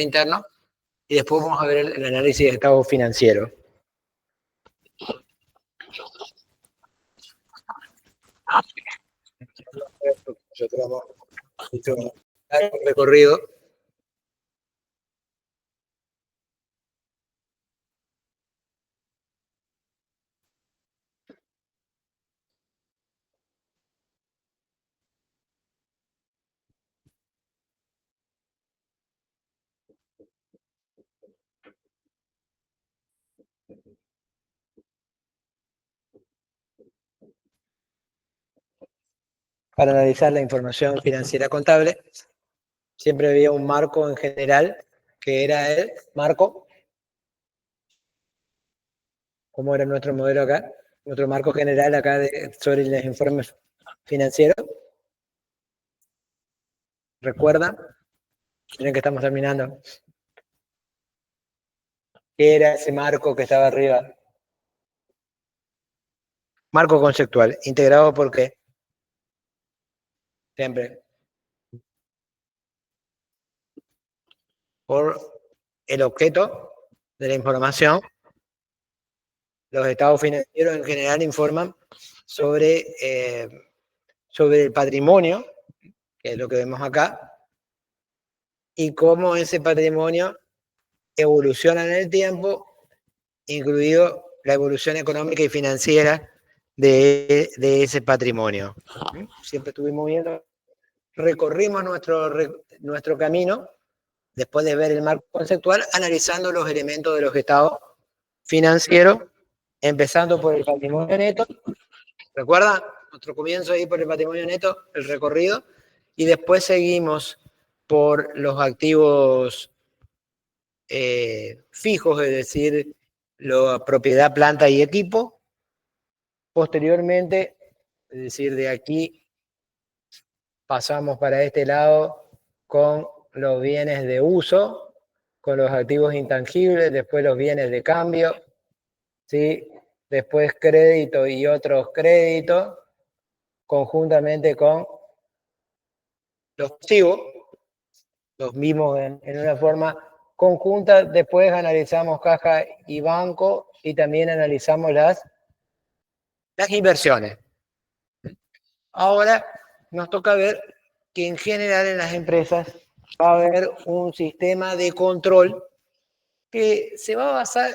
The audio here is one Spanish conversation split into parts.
interno y después vamos a ver el análisis de estado financiero. Nosotros hemos hecho un recorrido. Para analizar la información financiera contable, siempre había un marco en general, que era el marco. ¿Cómo era nuestro modelo acá? Nuestro marco general acá sobre los informes financieros. ¿Recuerdan? Miren que estamos terminando. ¿Qué era ese marco que estaba arriba? Marco conceptual, integrado por qué? Siempre. Por el objeto de la información. Los estados financieros en general informan sobre el patrimonio, que es lo que vemos acá, y cómo ese patrimonio evoluciona en el tiempo, incluido la evolución económica y financiera de ese patrimonio. Siempre estuvimos viendo, recorrimos nuestro camino, después de ver el marco conceptual, analizando los elementos de los estados financieros, empezando por el patrimonio neto. ¿Recuerdan? Nuestro comienzo ahí por el patrimonio neto, el recorrido, y después seguimos por los activos fijos, es decir, la propiedad, planta y equipo. Posteriormente, es decir, de aquí pasamos para este lado con los bienes de uso, con los activos intangibles, después los bienes de cambio, ¿sí? Después crédito y otros créditos, conjuntamente con los pasivos, los mismos en una forma conjunta. Después analizamos caja y banco y también analizamos las inversiones. Ahora nos toca ver que en general en las empresas va a haber un sistema de control que se va a basar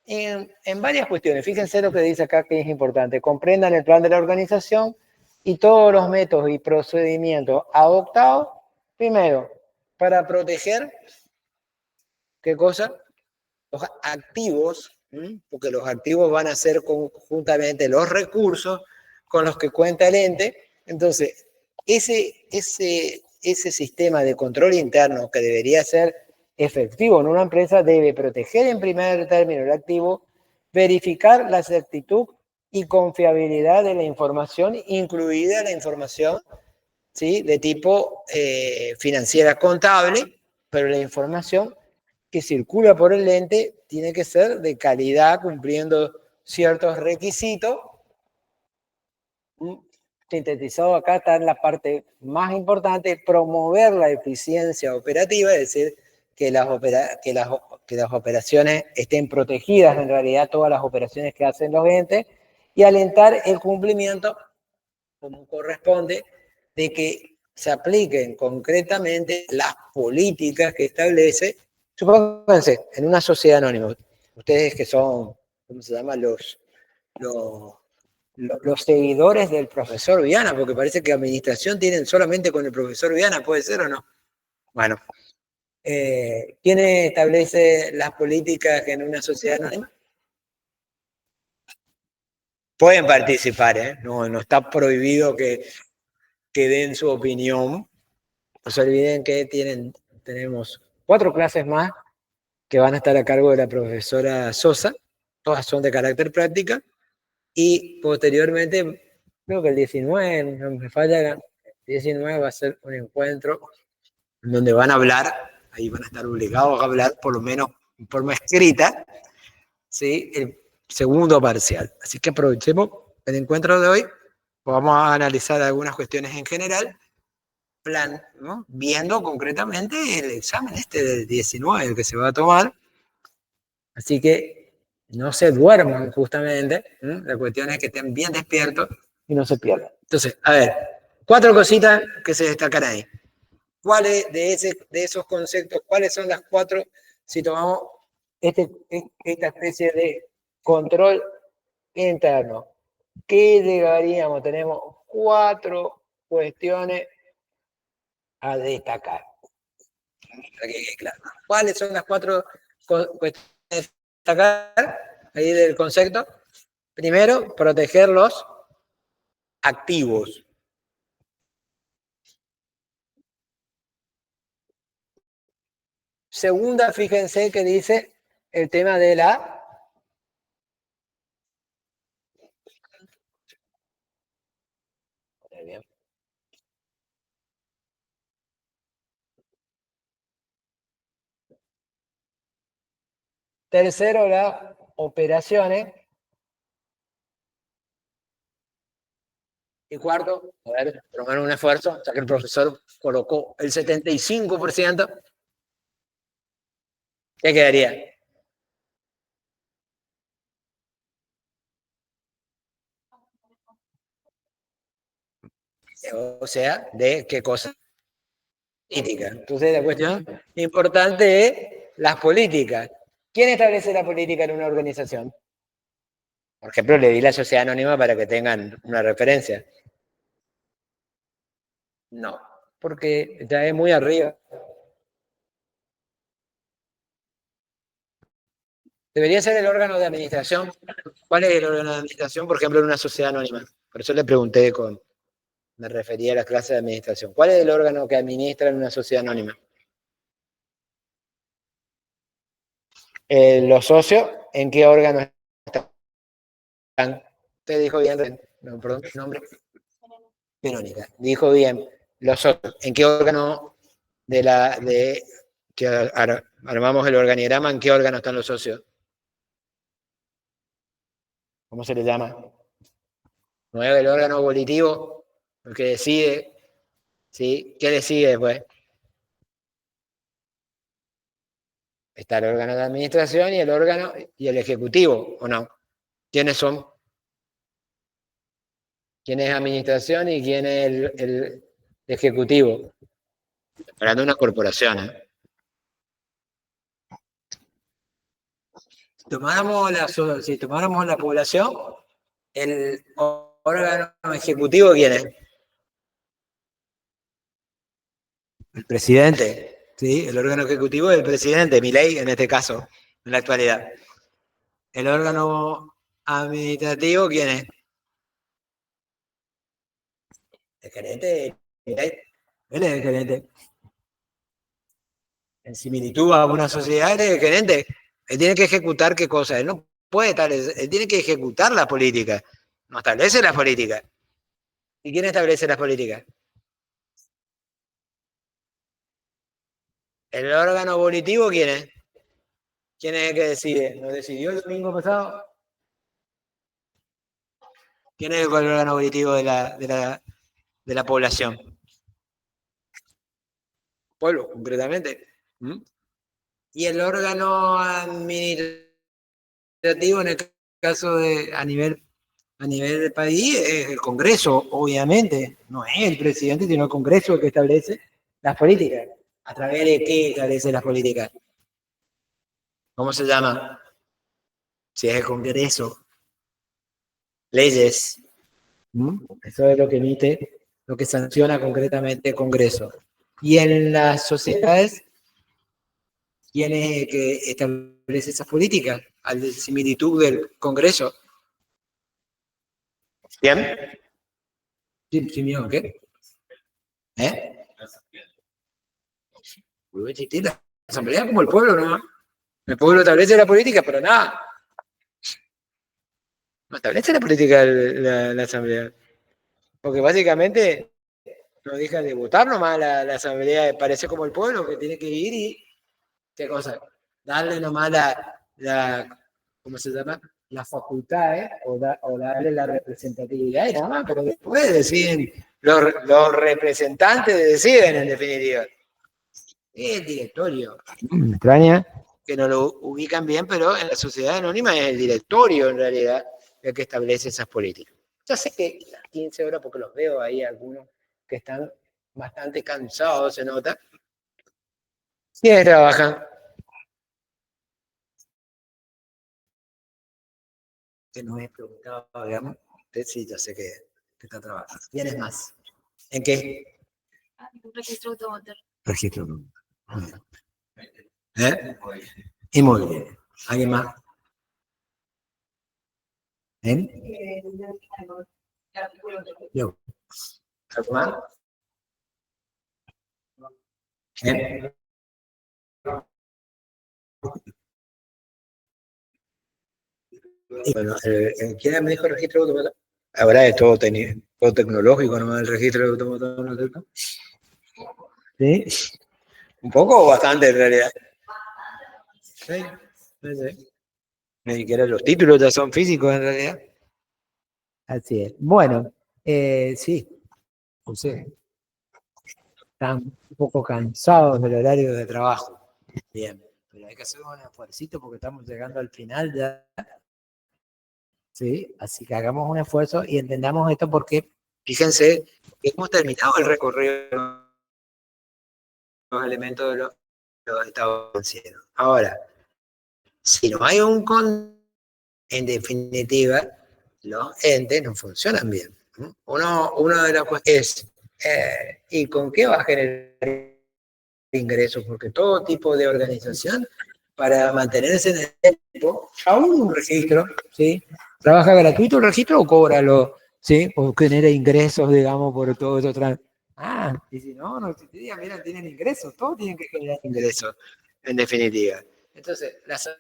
en varias cuestiones. Fíjense lo que dice acá, que es importante. Comprendan el plan de la organización y todos los métodos y procedimientos adoptados, primero, para proteger, ¿qué cosa? Los activos, porque los activos van a ser conjuntamente los recursos con los que cuenta el ente. Entonces, ese sistema de control interno que debería ser efectivo en una empresa debe proteger en primer término el activo, verificar la exactitud y confiabilidad de la información, incluida la información, ¿sí?, de tipo financiera contable, pero la información que circula por el ente tiene que ser de calidad, cumpliendo ciertos requisitos. Sintetizado acá está en la parte más importante: promover la eficiencia operativa, es decir, que las operaciones estén protegidas, en realidad todas las operaciones que hacen los entes, y alentar el cumplimiento, como corresponde, de que se apliquen concretamente las políticas que establece. Supónganse, en una sociedad anónima, ustedes que son, ¿cómo se llama? Los seguidores del profesor Viana, porque parece que administración tienen solamente con el profesor Viana, ¿puede ser o no? Bueno, ¿quién establece las políticas en una sociedad anónima? Pueden participar, no está prohibido que den su opinión. No se olviden que tenemos 4 clases más que van a estar a cargo de la profesora Sosa, todas son de carácter práctica, y posteriormente, creo que el 19, no me falla, el 19 va a ser un encuentro en donde van a hablar, ahí van a estar obligados a hablar, por lo menos en forma escrita, ¿sí?, el segundo parcial. Así que aprovechemos el encuentro de hoy, vamos a analizar algunas cuestiones en general, plan, ¿no? Viendo concretamente el examen este del 19, el que se va a tomar. Así que no se duerman justamente, ¿eh? La cuestión es que estén bien despiertos y no se pierdan. Entonces, a ver, 4 cositas que se destacan ahí. ¿Cuáles de esos conceptos, cuáles son las 4 si tomamos esta especie de control interno? ¿Qué llegaríamos? Tenemos 4 cuestiones a destacar. Para que quede claro. ¿Cuáles son las 4 cuestiones a destacar ahí del concepto? Primero, proteger los activos. Segunda, fíjense que dice el tema de la tercero, las operaciones. Y cuarto, a ver, tomar un esfuerzo, ya que el profesor colocó el 75%, ¿qué quedaría? O sea, ¿de qué cosa? Política. Entonces la cuestión importante es las políticas. ¿Quién establece la política en una organización? Por ejemplo, le di la sociedad anónima para que tengan una referencia. No, porque ya es muy arriba. Debería ser el órgano de administración. ¿Cuál es el órgano de administración, por ejemplo, en una sociedad anónima? Por eso le pregunté me refería a las clases de administración. ¿Cuál es el órgano que administra en una sociedad anónima? Los socios, ¿en qué órgano están? Usted dijo bien, no, perdón, nombre. Verónica, dijo bien. Los socios, ¿en qué órgano que armamos el organigrama, en qué órgano están los socios? ¿Cómo se le llama? ¿No es el órgano volitivo el que decide? ¿Sí? ¿Qué decide después? Está el órgano de administración y el órgano y el ejecutivo, ¿o no? ¿Quiénes son? ¿Quién es administración y quién es el ejecutivo? Hablando de una corporación, ¿eh? Si tomáramos la población, el órgano ejecutivo, ¿quién es? El presidente, ¿sí? El órgano ejecutivo es el presidente, Milei en este caso, en la actualidad. El órgano administrativo, ¿quién es? El gerente, Milei. Él es el gerente. En similitud a una sociedad, él es el gerente. Él tiene que ejecutar qué cosa. Él no puede estar, él tiene que ejecutar la política. No establece las políticas. ¿Y quién establece las políticas? ¿El órgano volitivo quién es? ¿Quién es el que decide? ¿Lo decidió el domingo pasado? ¿Quién es el órgano volitivo de la población? Pueblo, concretamente. ¿Mm? Y el órgano administrativo, en el caso de a nivel del país, es el Congreso, obviamente. No es el presidente, sino el Congreso el que establece las políticas. ¿A través de qué establece las políticas? ¿Cómo se llama? Si es el Congreso. Leyes. ¿Mm? Eso es lo que emite, lo que sanciona concretamente el Congreso. Y en las sociedades, ¿quién es el que establece esas políticas? Al de similitud del Congreso. ¿Quién? ¿Sí, mío, qué? ¿Eh? Puede existir la asamblea como el pueblo, ¿no? El pueblo establece la política, pero nada. No establece la política la asamblea. Porque básicamente no deja de votar nomás la asamblea, parece como el pueblo que tiene que ir y, ¿qué cosa? Darle nomás ¿cómo se llama? Las facultades o darle la representatividad y nada más, pero después deciden Los representantes deciden, en definitiva. Es el directorio. Me extraña que no lo ubican bien, pero en la sociedad anónima es el directorio, en realidad, el que establece esas políticas. Ya sé que las 15 horas, porque los veo ahí algunos que están bastante cansados, se nota. ¿Quiénes trabajan? Que no he preguntado, digamos. Usted sí, ya sé que está trabajando. ¿Quiénes más? ¿En qué? Registro automotor. Registro automotor. ¿Eh? Inmobiliario. ¿Alguien más? ¿En? Yo. ¿Algo más? ¿En? Bueno, ¿quién me dijo registro automotor? Ahora es todo, todo tecnológico, ¿no? El registro de automotor, ¿no es cierto? Sí. Un poco o bastante, en realidad. Sí, sí, sí. Ni siquiera los títulos ya son físicos, en realidad. Así es. Bueno, sí, José, están un poco cansados del horario de trabajo. Bien, pero hay que hacer un esfuerzo porque estamos llegando al final ya. Sí, así que hagamos un esfuerzo y entendamos esto porque, fíjense, que hemos terminado el recorrido de los elementos de los estados financieros. Ahora, si no hay un en definitiva, los entes no funcionan bien. Uno de las cuestiones es, ¿y con qué va a generar ingresos? Porque todo tipo de organización, para mantenerse en el tiempo, aún un registro, ¿sí? ¿Trabaja gratuito el registro o cóbralo? ¿Sí? O genera ingresos, digamos, por todo eso. Y si no, no existiría, mira, tienen ingresos, todos tienen que generar ingresos, en definitiva. Entonces, la salud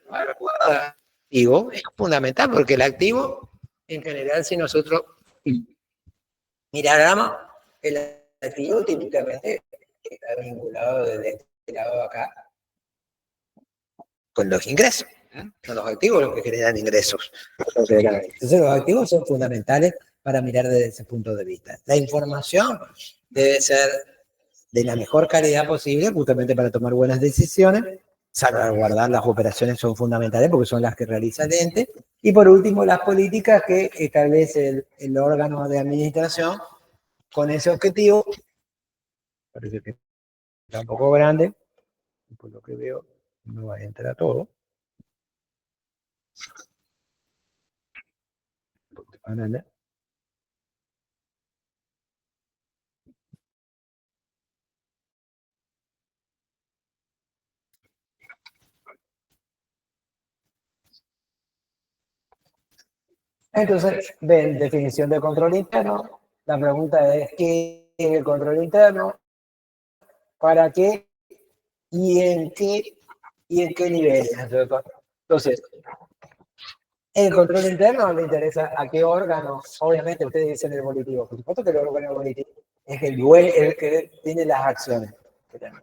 activo es fundamental porque el activo, en general, si nosotros miráramos, el activo típicamente está vinculado desde este lado acá con los ingresos. Son los activos los que generan ingresos. Entonces los activos son fundamentales para mirar desde ese punto de vista. La información debe ser de la mejor calidad posible, justamente para tomar buenas decisiones. Salvaguardar las operaciones son fundamentales porque son las que realiza el ente. Y por último, las políticas que establece el órgano de administración con ese objetivo. Parece que está un poco grande, por lo que veo, no va a entrar todo. Entonces, ven, definición de control interno. La pregunta es, ¿qué es el control interno? ¿Para qué? ¿Y en qué nivel? Entonces, el control interno le interesa a qué órgano. Obviamente, ustedes dicen el volitivo. Por supuesto que el órgano volitivo es el que tiene las acciones. Pero no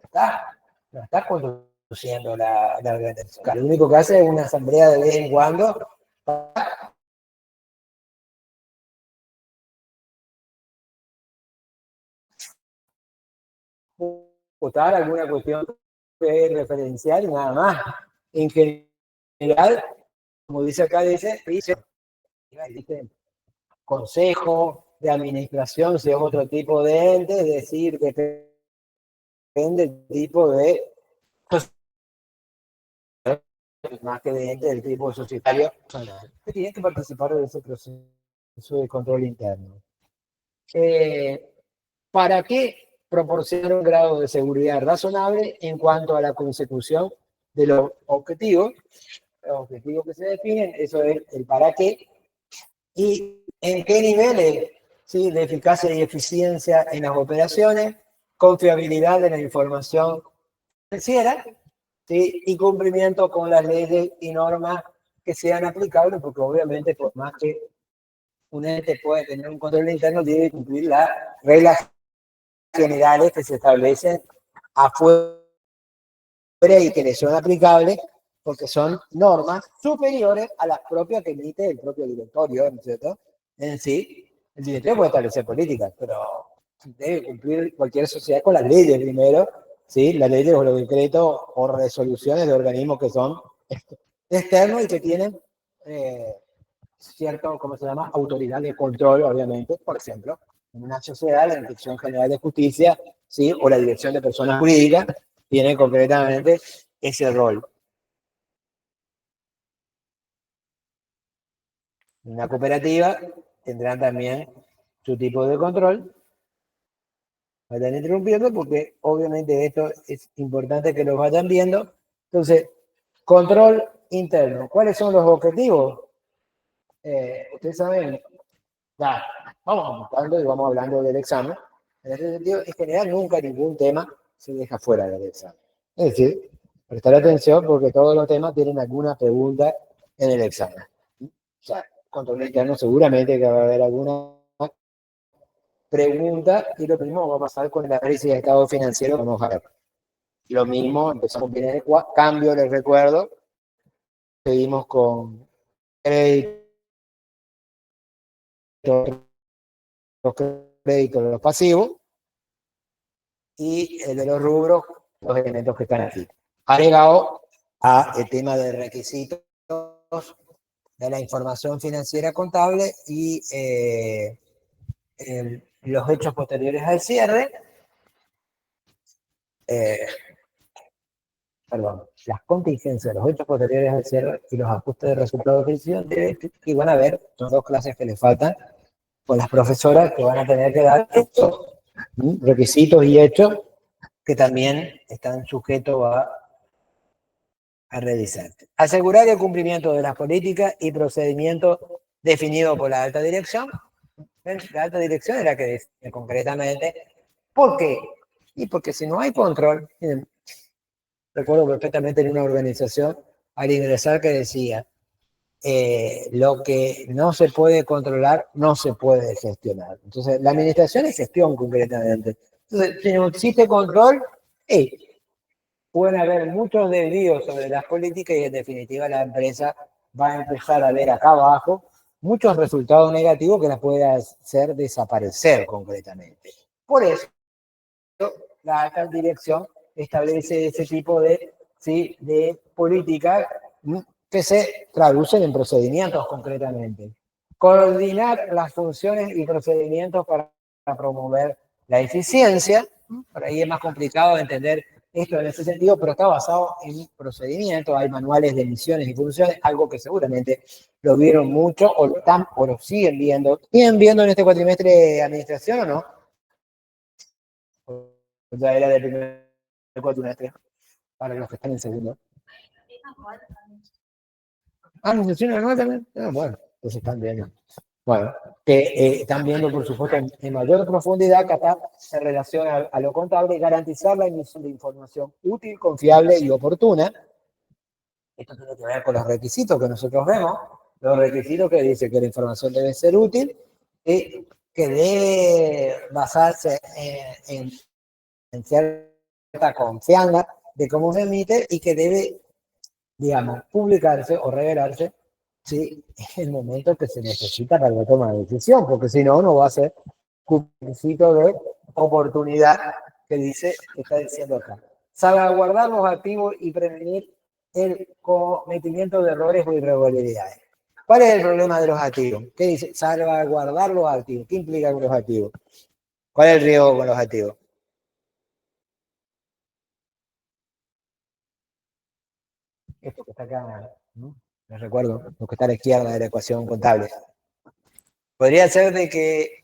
está conduciendo la organización. Lo único que hace es una asamblea de vez en cuando para votar alguna cuestión referencial y nada más. En general, como dice acá, dice consejo de administración, si es otro tipo de ente, es decir, depende del tipo de más que de ente del tipo societario, tiene que participar de ese proceso de control interno. ¿Para qué proporcionar un grado de seguridad razonable en cuanto a la consecución de los objetivos que se definen? Eso es el para qué. ¿Y en qué niveles? ¿Sí? De eficacia y eficiencia en las operaciones, confiabilidad de la información financiera, ¿sí? Y cumplimiento con las leyes y normas que sean aplicables, porque obviamente por más que un ente puede tener un control interno, tiene que cumplir las reglas generales que se establecen afuera y que le son aplicables porque son normas superiores a las propias que emite el propio directorio, ¿no es cierto? En sí, el directorio puede establecer políticas, pero debe cumplir cualquier sociedad con las leyes primero, ¿sí? Las leyes o los decretos o resoluciones de organismos que son externos y que tienen cierto, ¿cómo se llama? Autoridad de control, obviamente. Por ejemplo, en una sociedad, la Dirección General de Justicia, ¿sí? O la Dirección de Personas Jurídicas tiene concretamente ese rol. Una cooperativa tendrá también su tipo de control. Vayan interrumpiendo porque obviamente esto es importante que lo vayan viendo. Entonces, control interno. ¿Cuáles son los objetivos? Ustedes saben, ya, vamos buscando y vamos hablando del examen. En ese sentido, en general, nunca ningún tema se deja fuera del examen. Es decir, prestar atención porque todos los temas tienen alguna pregunta en el examen. O sea, control interno seguramente que va a haber alguna pregunta y lo mismo va a pasar con el análisis de estado financiero. Vamos a ver. Lo mismo, empezamos con bienes de cambio, les recuerdo. Seguimos con crédito, los créditos, los pasivos y el de los rubros, los elementos que están aquí. Agregado a el tema de requisitos de la información financiera contable y los hechos posteriores al cierre, las contingencias de los hechos posteriores al cierre y los ajustes de resultados de decisión, y van a ver, son dos clases que les faltan, con las profesoras que van a tener que dar estos requisitos y hechos que también están sujetos a realizar. Asegurar el cumplimiento de las políticas y procedimientos definidos por la alta dirección. La alta dirección es la que dice concretamente. ¿Por qué? Y porque si no hay control, miren, recuerdo perfectamente en una organización al ingresar que decía, lo que no se puede controlar no se puede gestionar. Entonces, la administración es gestión concretamente. Entonces, si no existe control, pueden haber muchos desvíos sobre las políticas y en definitiva la empresa va a empezar a ver acá abajo muchos resultados negativos que las puede hacer desaparecer concretamente. Por eso, la alta dirección establece ese tipo de políticas que se traducen en procedimientos concretamente. Coordinar las funciones y procedimientos para promover la eficiencia. Por ahí es más complicado de entender esto en ese sentido, pero está basado en procedimientos, hay manuales de misiones y funciones, algo que seguramente lo vieron mucho o lo están o lo siguen viendo. ¿Siguen viendo en este cuatrimestre de administración o no? Ya era del primer cuatrimestre, para los que están en segundo. ¿Administración anual también? Bueno, pues están viendo. Bueno, que están viendo, por supuesto, en mayor profundidad, que acá se relaciona a lo contable, garantizar la emisión de información útil, confiable y oportuna. Esto tiene que ver con los requisitos que nosotros vemos, los requisitos que dice que la información debe ser útil y que debe basarse en cierta confianza de cómo se emite y que debe, digamos, publicarse o revelarse ¿sí? En el momento que se necesita para la toma de decisión, porque si no, no va a ser un requisito de oportunidad que dice, que está diciendo acá. Salvaguardar los activos y prevenir el cometimiento de errores o irregularidades. ¿Cuál es el problema de los activos? ¿Qué dice? Salvaguardar los activos. ¿Qué implica con los activos? ¿Cuál es el riesgo con los activos? Esto que está acá, ¿no? Les recuerdo, lo que está a la izquierda de la ecuación contable. Podría ser de que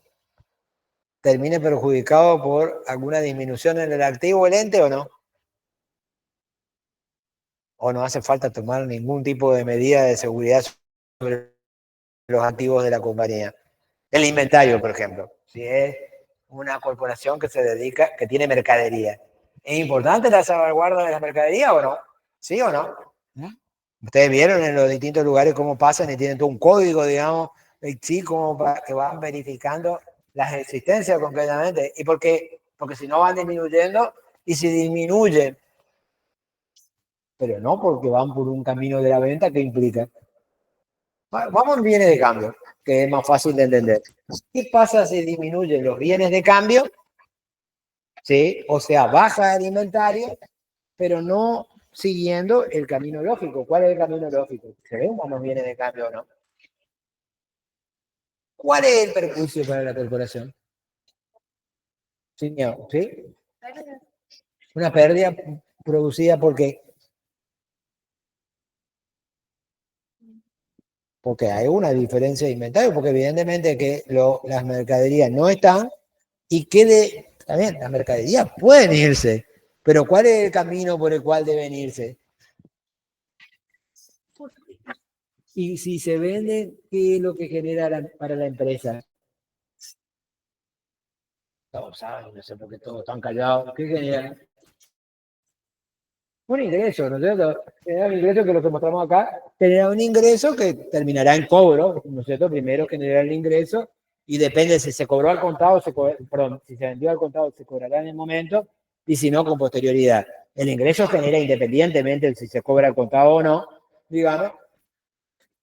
termine perjudicado por alguna disminución en el activo del ente o no. O no hace falta tomar ningún tipo de medida de seguridad sobre los activos de la compañía. El inventario, por ejemplo. Si es una corporación que se dedica, que tiene mercadería. ¿Es importante la salvaguarda de la mercadería o no? ¿Sí o no? Ustedes vieron en los distintos lugares cómo pasan y tienen todo un código, digamos, sí, como para que van verificando las existencias completamente. ¿Y por qué? Porque si no van disminuyendo y si disminuyen, pero no porque van por un camino de la venta que implica. Vamos en bienes de cambio, que es más fácil de entender. ¿Qué pasa si disminuyen los bienes de cambio ¿sí? O sea, baja el inventario, pero no siguiendo el camino lógico. ¿Cuál es el camino lógico? ¿Se ve cuando viene de cambio o no? ¿Cuál es el perjuicio para la corporación? ¿Sí? Una pérdida producida porque hay una diferencia de inventario, porque evidentemente que las mercaderías no están y también las mercaderías pueden irse, pero ¿cuál es el camino por el cual deben irse? Y si se venden, ¿qué es lo que genera para la empresa? Todos saben, no sé por qué todos están callados. ¿Qué genera? Un ingreso, ¿no es cierto? Genera un ingreso que lo que mostramos acá, genera un ingreso que terminará en cobro, ¿no es cierto? Primero genera el ingreso y depende si se cobró al contado, perdón, si se vendió al contado, se cobrará en el momento y si no, con posterioridad. El ingreso genera independientemente de si se cobra al contado o no, digamos.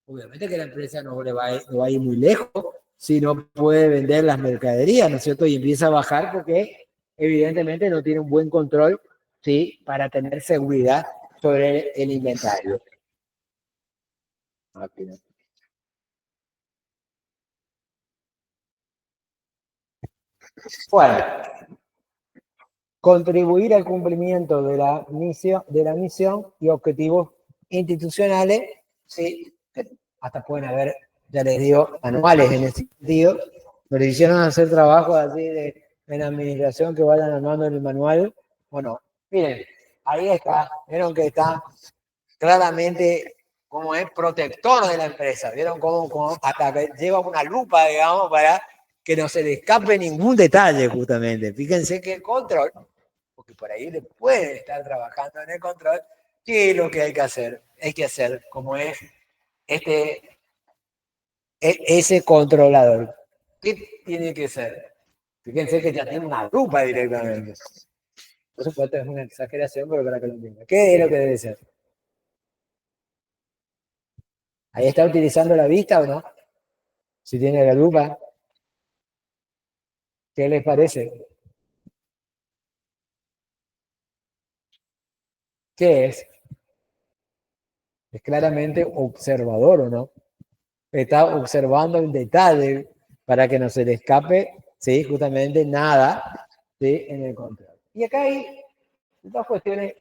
Obviamente que la empresa no va a ir muy lejos si no puede vender las mercaderías, ¿no es cierto? Y empieza a bajar porque evidentemente no tiene un buen control, ¿sí? Para tener seguridad sobre el inventario. Bueno, contribuir al cumplimiento de la misión y objetivos institucionales, ¿sí? Hasta pueden haber, ya les digo, anuales en ese sentido. Nos hicieron hacer trabajos así en administración que vayan armando en el manual. Bueno, miren, ahí está, vieron que está claramente como es protector de la empresa, vieron cómo hasta que lleva una lupa, digamos, para que no se le escape ningún detalle justamente. Fíjense que el control, porque por ahí le puede estar trabajando en el control, ¿qué es lo que hay que hacer? Hay que hacer como es ese controlador. ¿Qué tiene que ser? Fíjense que ya tiene una lupa directamente. Por supuesto es una exageración, pero para que lo entiendan. ¿Qué es lo que debe ser? ¿Ahí está utilizando la vista o no? Si tiene la lupa, ¿qué les parece? ¿Qué es? Es claramente observador o no. Está observando el detalle para que no se le escape, ¿sí? Justamente nada, ¿sí? En el control. Y acá hay dos cuestiones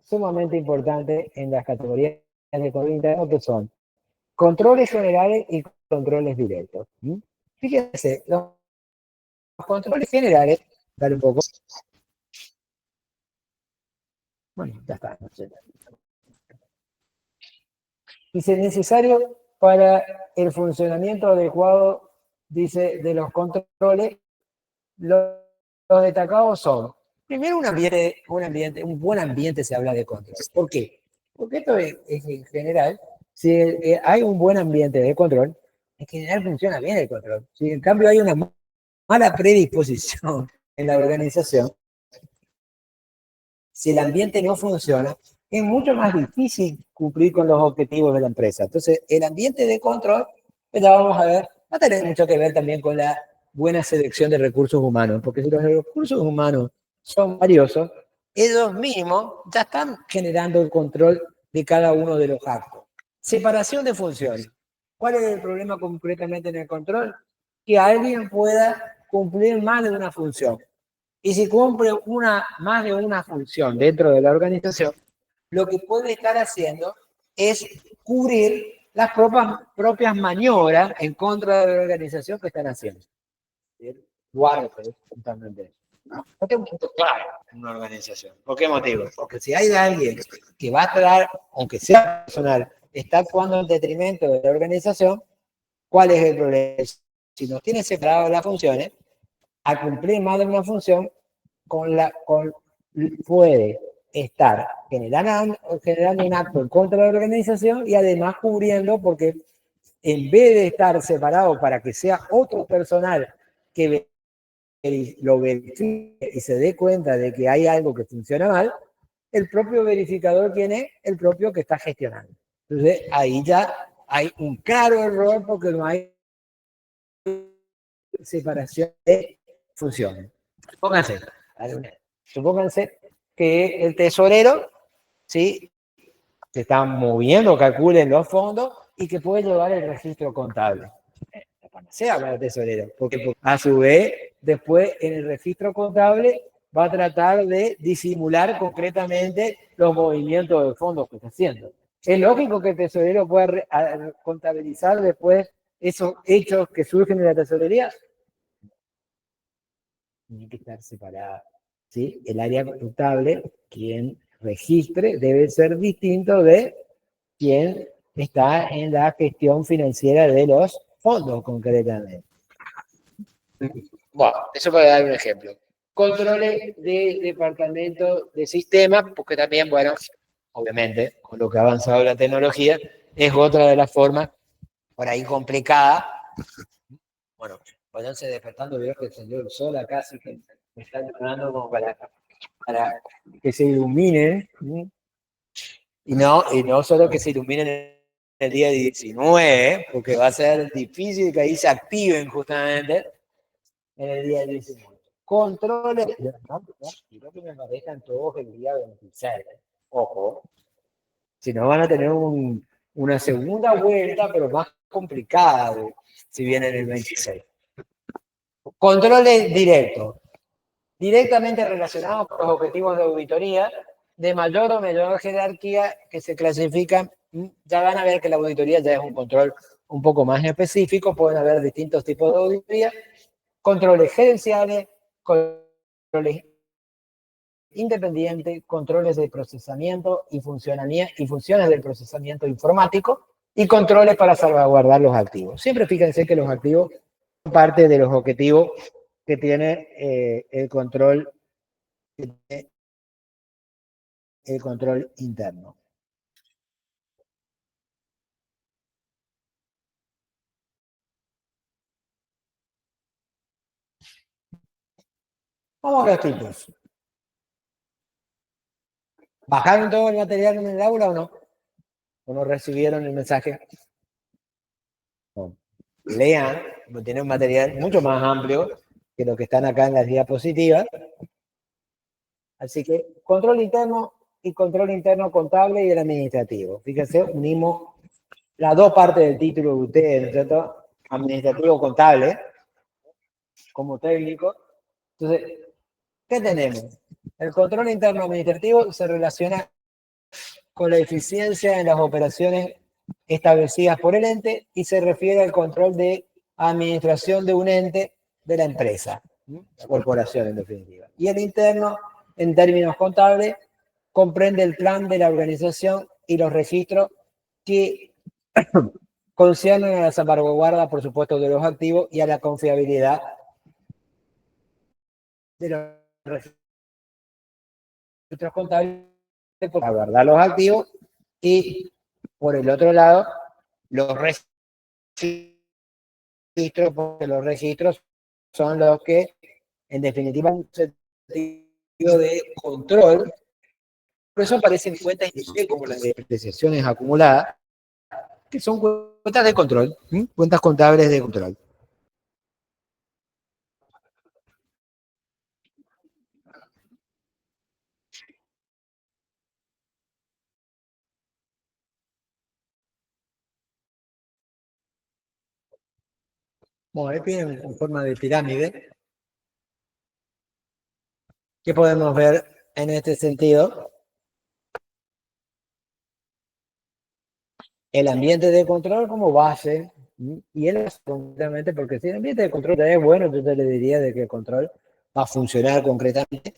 sumamente importantes en las categorías de control interno que son controles generales y controles directos. Fíjense, los controles generales, dale un poco, bueno, ya está, no sé. Dice, necesario para el funcionamiento adecuado, dice, de los controles, los destacados son, primero un buen ambiente se habla de control. ¿Por qué? Porque esto es en general, si hay un buen ambiente de control, en general funciona bien el control. Si en cambio hay una mala predisposición en la organización, si el ambiente no funciona, es mucho más difícil cumplir con los objetivos de la empresa. Entonces, el ambiente de control, ya vamos a ver, va a tener mucho que ver también con la buena selección de recursos humanos, porque si los recursos humanos son valiosos, ellos mismos ya están generando el control de cada uno de los actos. Separación de funciones. ¿Cuál es el problema concretamente en el control? Que alguien pueda cumplir más de una función. Y si cumple más de una función dentro de la organización, lo que puede estar haciendo es cubrir las propias maniobras en contra de la organización que están haciendo. Guardo totalmente. No tengo un punto claro en una organización. ¿Por qué motivo? Porque si hay alguien que va a estar, aunque sea personal, está actuando en detrimento de la organización, ¿cuál es el problema? Si nos tiene separadas las funciones, a cumplir más de una función, puede estar generando un acto en contra de la organización y además cubriendo, porque en vez de estar separado para que sea otro personal que lo verifique y se dé cuenta de que hay algo que funciona mal, el propio verificador tiene el propio que está gestionando. Entonces ahí ya hay un claro error porque no hay separación de funciones. Pónganse. Supónganse que el tesorero, ¿sí?, se está moviendo, calculen los fondos y que puede llevar el registro contable. La panacea para el tesorero, porque a su vez, después en el registro contable va a tratar de disimular concretamente los movimientos de fondos que está haciendo. Es lógico que el tesorero pueda contabilizar después esos hechos que surgen de la tesorería. Tiene que estar separada, ¿sí? El área contable, quien registre, debe ser distinto de quien está en la gestión financiera de los fondos concretamente. Bueno, eso para dar un ejemplo. Controles de departamento de sistemas, porque también, bueno, obviamente, con lo que ha avanzado la tecnología, es otra de las formas por ahí complicada. Bueno, váyanse despertando, veo que encendió el sol acá, así que me está llamando como para que se iluminen. Y no solo que se iluminen el día 19, porque va a ser difícil que ahí se activen justamente en el día 19. Controles, quiero que me aparezcan todos el día 26. Ojo, si no van a tener una segunda vuelta, pero más complicada si vienen el 26. Controles directos, directamente relacionados con los objetivos de auditoría, de mayor o menor jerarquía que se clasifican. Ya van a ver que la auditoría ya es un control un poco más específico, pueden haber distintos tipos de auditoría, controles gerenciales, controles independientes, controles de procesamiento y funciones del procesamiento informático y controles para salvaguardar los activos. Siempre fíjense que los activos son parte de los objetivos que tiene el control interno. Vamos a los tipos. ¿Bajaron todo el material en el aula o no? ¿O no recibieron el mensaje? No. Lean, tiene un material mucho más amplio que lo que están acá en las diapositivas. Así que control interno y control interno contable y el administrativo. Fíjense, unimos las dos partes del título de ustedes, ¿no es cierto? Administrativo contable, como técnico. Entonces, ¿qué tenemos? El control interno administrativo se relaciona con la eficiencia en las operaciones establecidas por el ente y se refiere al control de administración de un ente de la empresa, la corporación en definitiva. Y el interno, en términos contables, comprende el plan de la organización y los registros que conciernen a la salvaguarda, por supuesto, de los activos y a la confiabilidad de los registros contables para guardar los activos y, por el otro lado, los registros, porque los registros son los que, en definitiva, un sentido de control. Por eso aparecen cuentas como las de depreciaciones acumuladas, que son cuentas de control, cuentas contables de control. Bueno, ahí tienen en forma de pirámide. ¿Qué podemos ver en este sentido? El ambiente de control como base, y él es concretamente, porque si el ambiente de control es bueno, yo te le diría de que el control va a funcionar concretamente.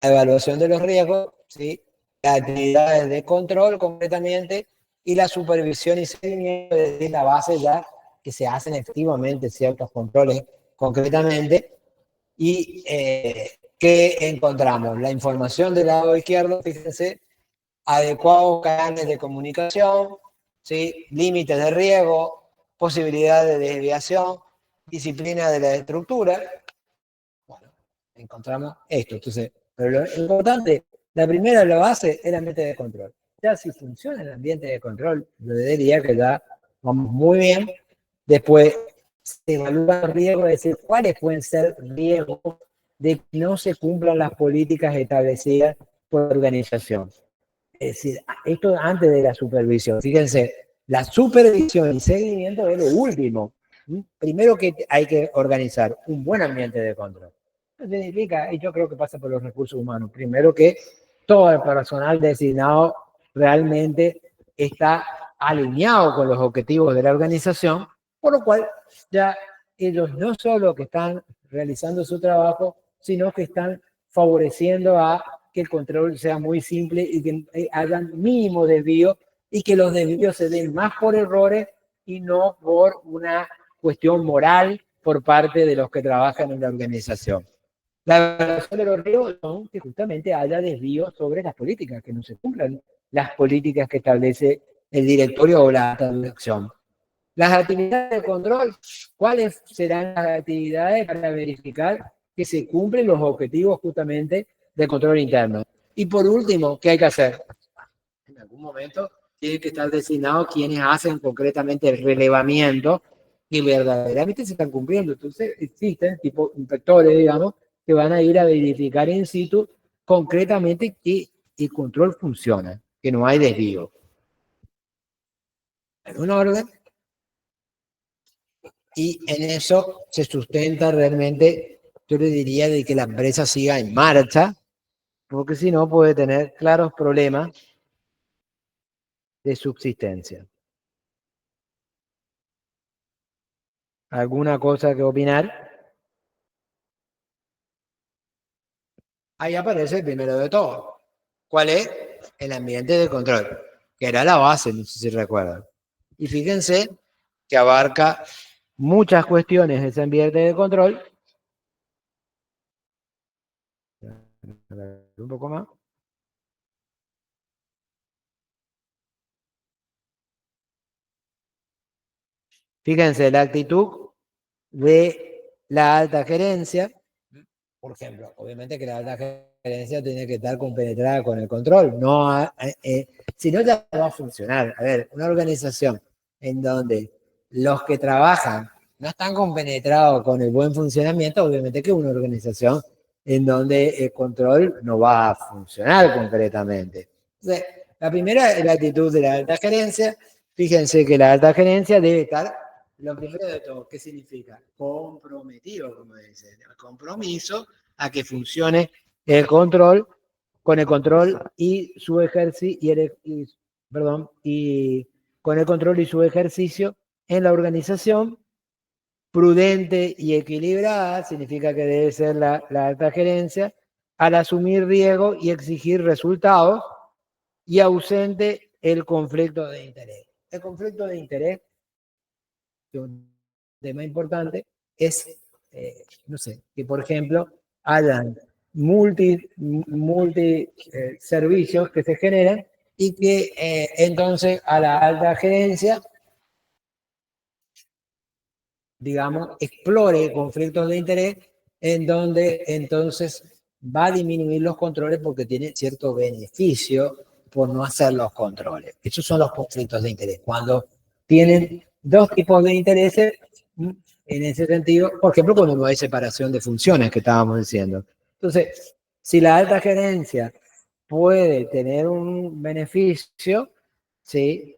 La evaluación de los riesgos, ¿sí? Las actividades de control concretamente y la supervisión y seguimiento desde la base ya que se hacen efectivamente ciertos controles concretamente. Y ¿qué encontramos? La información del lado izquierdo, fíjense, adecuados canales de comunicación, ¿sí? Límites de riesgo, posibilidades de desviación, disciplina de la estructura. Bueno, encontramos esto. Entonces, pero lo importante, la primera, la base, es el ambiente de control. Ya si funciona el ambiente de control, yo diría que ya vamos muy bien. Después se evalúa el riesgo, es decir, cuáles pueden ser riesgos de que no se cumplan las políticas establecidas por la organización. Es decir, esto antes de la supervisión. Fíjense, la supervisión y seguimiento es lo último. Primero que hay que organizar un buen ambiente de control. Eso significa, y yo creo que pasa por los recursos humanos, primero que todo el personal designado realmente está alineado con los objetivos de la organización, por lo cual ya ellos no solo que están realizando su trabajo, sino que están favoreciendo a que el control sea muy simple y que hagan mínimo desvío y que los desvíos se den más por errores y no por una cuestión moral por parte de los que trabajan en la organización. La evaluación de los riesgos son que justamente haya desvíos sobre las políticas, que no se cumplan las políticas que establece el directorio o la alta dirección. Las actividades de control, ¿cuáles serán las actividades para verificar que se cumplen los objetivos justamente de control interno? Y por último, ¿qué hay que hacer? En algún momento tiene que estar designado quienes hacen concretamente el relevamiento que verdaderamente se están cumpliendo. Entonces existen tipo inspectores, digamos, que van a ir a verificar in situ concretamente que el control funciona, que no hay desvío. En un orden, y en eso se sustenta realmente, yo le diría, de que la empresa siga en marcha, porque si no puede tener claros problemas de subsistencia. ¿Alguna cosa que opinar? Ahí aparece el primero de todo. ¿Cuál es? El ambiente de control, que era la base, no sé si recuerdan. Y fíjense que abarca muchas cuestiones ese ambiente de control. Un poco más. Fíjense la actitud de la alta gerencia. Por ejemplo, obviamente que la alta gerencia tiene que estar compenetrada con el control. No, si no, ya no va a funcionar. A ver, una organización en donde los que trabajan no están compenetrados con el buen funcionamiento, obviamente que es una organización en donde el control no va a funcionar concretamente. Entonces, la primera es la actitud de la alta gerencia. Fíjense que la alta gerencia debe estar, lo primero de todo, ¿qué significa? Comprometido, como dice, el compromiso a que funcione el control, con el control y su ejercicio, y con el control y su ejercicio en la organización. Prudente y equilibrada significa que debe ser la alta gerencia al asumir riesgo y exigir resultados, y ausente el conflicto de interés. El conflicto de interés, que es un tema importante, es, no sé, que por ejemplo hayan multi servicios que se generan y que entonces a la alta gerencia, digamos, explore conflictos de interés en donde entonces va a disminuir los controles porque tiene cierto beneficio por no hacer los controles. Esos son los conflictos de interés. Cuando tienen dos tipos de intereses, en ese sentido, por ejemplo, cuando no hay separación de funciones que estábamos diciendo. Entonces, si la alta gerencia puede tener un beneficio, ¿sí?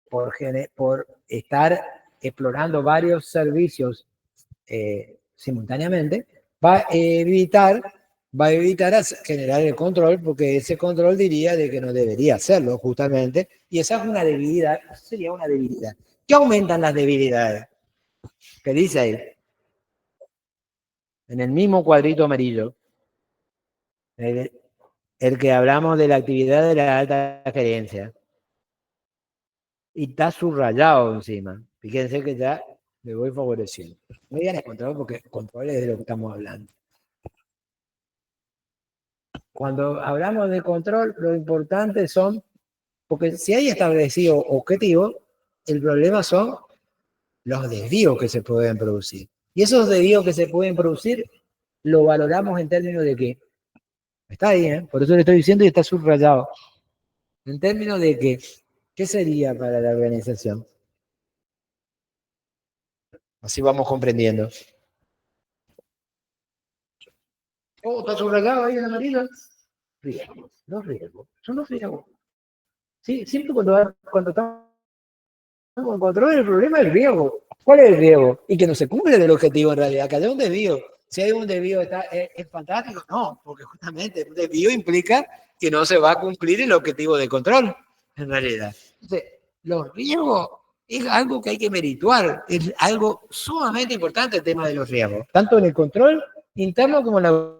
por estar explorando varios servicios simultáneamente, va a evitar generar el control, porque ese control diría de que no debería hacerlo justamente, y esa es una debilidad, sería una debilidad. ¿Qué aumentan las debilidades? ¿Qué dice ahí? En el mismo cuadrito amarillo, el, el que hablamos de la actividad de la alta gerencia, y está subrayado encima. Fíjense que ya me voy favoreciendo. No digan el control porque control es de lo que estamos hablando. Cuando hablamos de control, lo importante son, porque si hay establecido objetivos, el problema son los desvíos que se pueden producir. Y esos desvíos que se pueden producir, lo valoramos en términos de que, está ahí, por eso le estoy diciendo y está subrayado, en términos de que, ¿qué sería para la organización? Así vamos comprendiendo. Oh, está subrayado ahí en amarillo. Riesgos, los riesgos, son los riesgos. Sí, siempre cuando estamos en control, el problema es el riesgo. ¿Cuál es el riesgo? Y que no se cumple el objetivo en realidad, que haya un desvío. Si hay un desvío, es fantástico. No, porque justamente un desvío implica que no se va a cumplir el objetivo de control, en realidad. Entonces, los riesgos es algo que hay que merituar, es algo sumamente importante el tema de los riesgos, tanto en el control interno como en la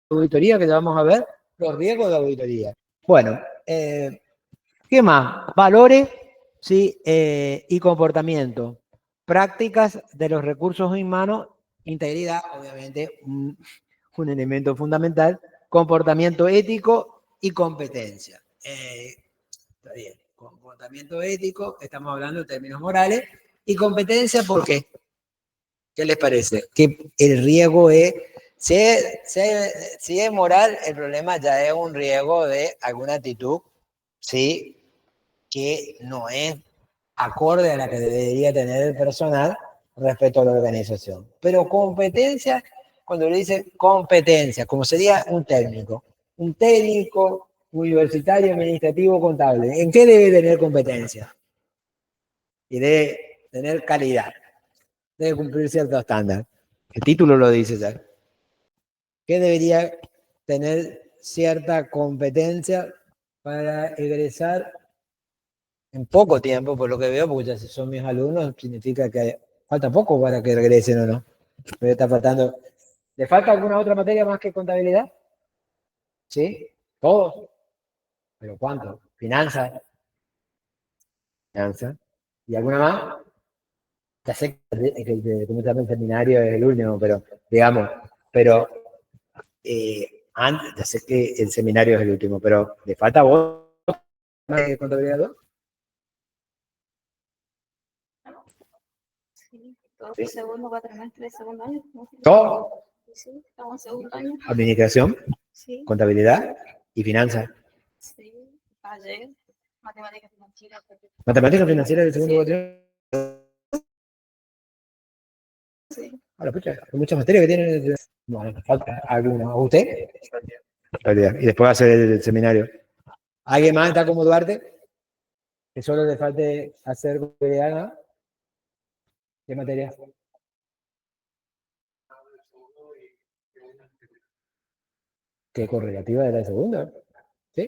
auditoría, que ya vamos a ver, los riesgos de auditoría. Bueno, ¿qué más? Valores, ¿sí? Y comportamiento. Prácticas de los recursos humanos, integridad, obviamente, un elemento fundamental, comportamiento ético y competencia. Está bien, comportamiento ético, estamos hablando de términos morales, y competencia, ¿por qué? ¿Qué les parece? Que el riesgo es, si es moral, el problema ya es un riesgo de alguna actitud, ¿sí? Que no es acorde a la que debería tener el personal respecto a la organización. Pero competencia, cuando le dicen competencia, como sería un técnico universitario, administrativo, contable, ¿en qué debe tener competencia? Y debe tener calidad, debe cumplir ciertos estándares. El título lo dice ya. ¿Qué debería tener cierta competencia para egresar en poco tiempo, por lo que veo, porque ya son mis alumnos, significa que falta poco para que regresen o no? Me está faltando. ¿Le falta alguna otra materia más que contabilidad? ¿Sí? ¿Todos? ¿Pero cuánto? ¿Finanzas? ¿Finanzas? ¿Y alguna más? Ya sé que el seminario es el último, pero digamos, pero antes, ya sé que el seminario es el último, pero ¿le falta a vos contabilidad 2? Sí, todo el segundo cuatrimestre de segundo año. ¿Todo? Sí, estamos en segundo año. Administración, Sí, contabilidad y finanzas. sí, ayer, matemáticas financieras. Matemáticas financieras del segundo cuatrimestre. Sí. Ahora, pucha, hay muchas materias que tienen. Bueno, falta alguna. ¿A usted? Y después hacer el seminario. ¿Alguien más está como Duarte? Que solo le falte hacer contabilidad, ¿no? ¿Qué materia? ¿Qué correlativa de la segunda? ¿Sí?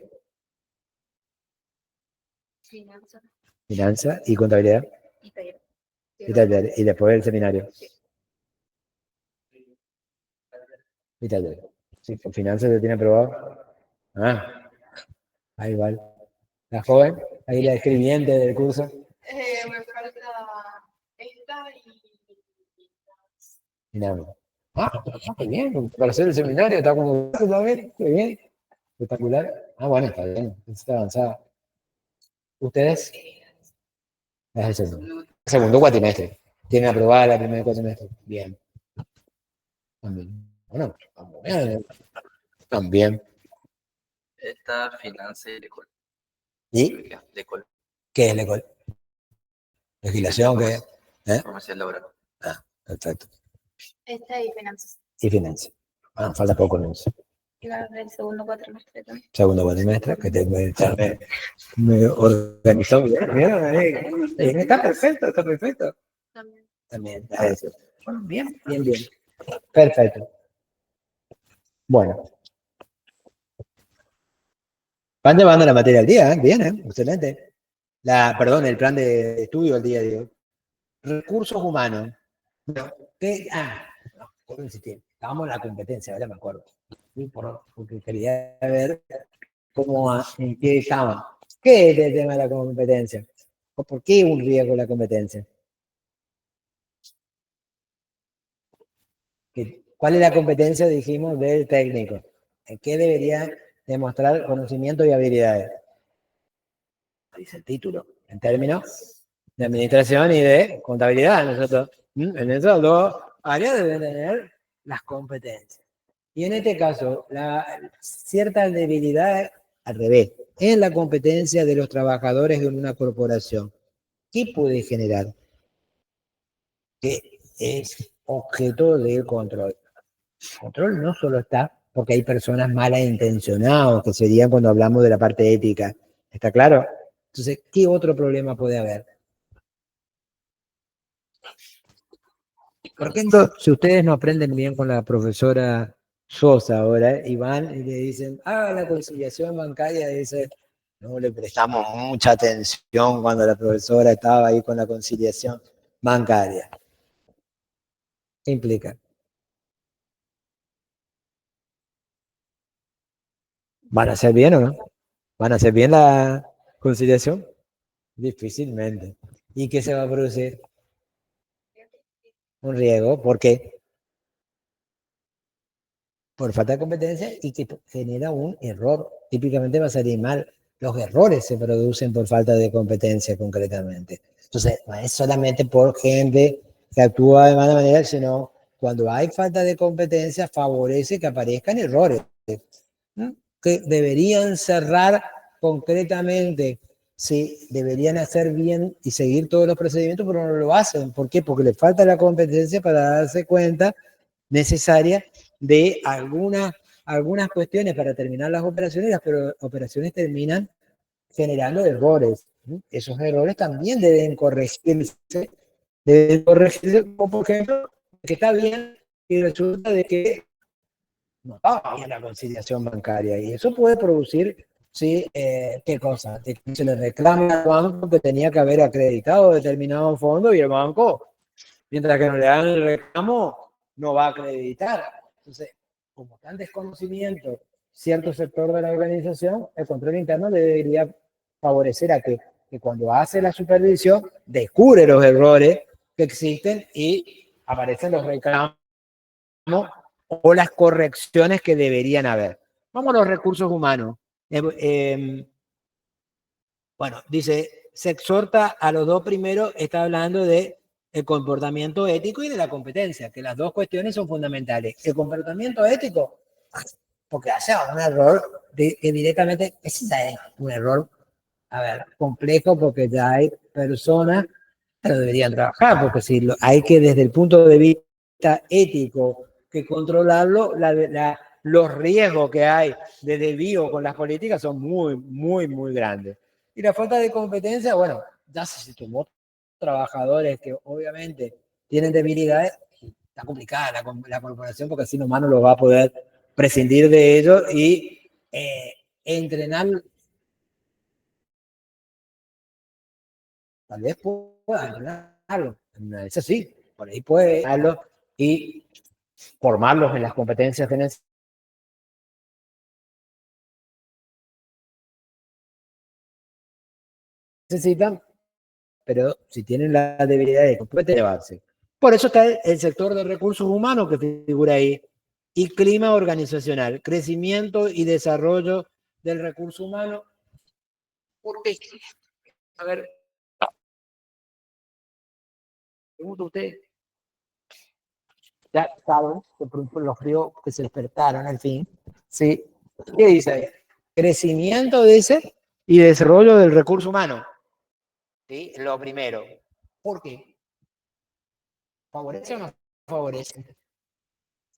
Finanzas Finanzas y contabilidad. y taller. Y taller. Y después el seminario. Y taller. Sí, con finanzas se tiene aprobado. Ah, ahí va. La joven, ahí la escribiente del curso. Me falta esta Y nada. Ah, qué bien. Para hacer el seminario está como también. Qué bien. Espectacular. Ah, bueno, está bien. Está avanzada. ¿Ustedes? Es el segundo. Segundo cuatrimestre. Tienen aprobada la primera cuatrimestre. Bien. También. Bueno, también. También. Esta finanza y lecol. ¿Y Lecol. qué es la ECOL? Legislación, ¿qué es? ¿Eh? Comercial laboral. Ah, perfecto. esta y finanzas. Y finanzas. Ah, falta poco en eso. Y la del segundo cuatrimestre también. Segundo cuatrimestre, que me organizó bien. ¿Vieron? Está perfecto, está perfecto. También. También, eso. Bueno, bien, bien, bien. Perfecto. Bueno. Van llevando la materia al día, ¿eh? Bien, ¿eh? Excelente. Perdón, el plan de estudio al día de hoy. Recursos humanos. No, ¿cómo insistir? Estábamos en la competencia, ahora me acuerdo. Porque quería ver en qué estaban. ¿Qué es el tema de la competencia? ¿O por qué un riesgo la competencia? ¿Cuál es la competencia, dijimos, del técnico? ¿En qué debería demostrar conocimiento y habilidades? Dice el título, en términos de administración y de contabilidad. Nosotros, en esas dos áreas deben tener las competencias. Y en este caso, cierta debilidad al revés, en la competencia de los trabajadores de una corporación. ¿Qué puede generar? Que es objeto de control. Control no solo está porque hay personas malas intencionadas, que serían cuando hablamos de la parte ética. ¿Está claro? Entonces, ¿qué otro problema puede haber? Por ejemplo, si ustedes no aprenden bien con la profesora Sosa ahora, y van y le dicen, la conciliación bancaria, dice, no le prestamos mucha atención cuando la profesora estaba ahí con la conciliación bancaria. ¿Qué implica? ¿Van a hacer bien o no? ¿Van a hacer bien la conciliación? Difícilmente. ¿Y qué se va a producir? Un riesgo. ¿Por qué? Por falta de competencia y que genera un error. Típicamente va a salir mal. Los errores se producen por falta de competencia concretamente. Entonces, no es solamente por gente que actúa de mala manera, sino cuando hay falta de competencia favorece que aparezcan errores, ¿no? Que deberían cerrar concretamente, sí, deberían hacer bien y seguir todos los procedimientos, pero no lo hacen. ¿Por qué? Porque les falta la competencia para darse cuenta necesaria de algunas cuestiones para terminar las operaciones, pero operaciones terminan generando errores. Esos errores también deben corregirse, como por ejemplo, que está bien y resulta de que no estaba bien la conciliación bancaria y eso puede producir, sí, ¿qué cosa? De que se le reclama al banco que tenía que haber acreditado determinado fondo y el banco, mientras que no le dan el reclamo, no va a acreditar. Entonces, como está en desconocimiento cierto sector de la organización, el control interno debería favorecer a que cuando hace la supervisión descubre los errores que existen y aparecen los reclamos o las correcciones que deberían haber. Vamos a los recursos humanos. Bueno, dice, se exhorta a los dos primeros, está hablando de el comportamiento ético y de la competencia, que las dos cuestiones son fundamentales. El comportamiento ético, porque hace un error que directamente, ese ya es un error, a ver, complejo, porque ya hay personas que no deberían trabajar, porque si hay que desde el punto de vista ético que controlarlo, los riesgos que hay de desvío con las políticas son muy, muy, muy grandes. Y la falta de competencia, bueno, ya se tomó trabajadores que obviamente tienen debilidades, está complicada la corporación porque así nomás no lo va a poder prescindir de ellos y entrenar, tal vez pueda entrenarlo, eso sí, por ahí puede entrenarlo y formarlos en las competencias que necesitan, pero si tienen la debilidad de puede llevarse. Por eso está el sector de recursos humanos que figura ahí, y clima organizacional, crecimiento y desarrollo del recurso humano. ¿Por qué? A ver, pregunto a usted, ya saben, por los ríos que se despertaron al fin, ¿sí? ¿Qué dice ahí? Crecimiento, dice, y desarrollo del recurso humano. ¿Sí? Lo primero. ¿Por qué? ¿Favorece o no favorece?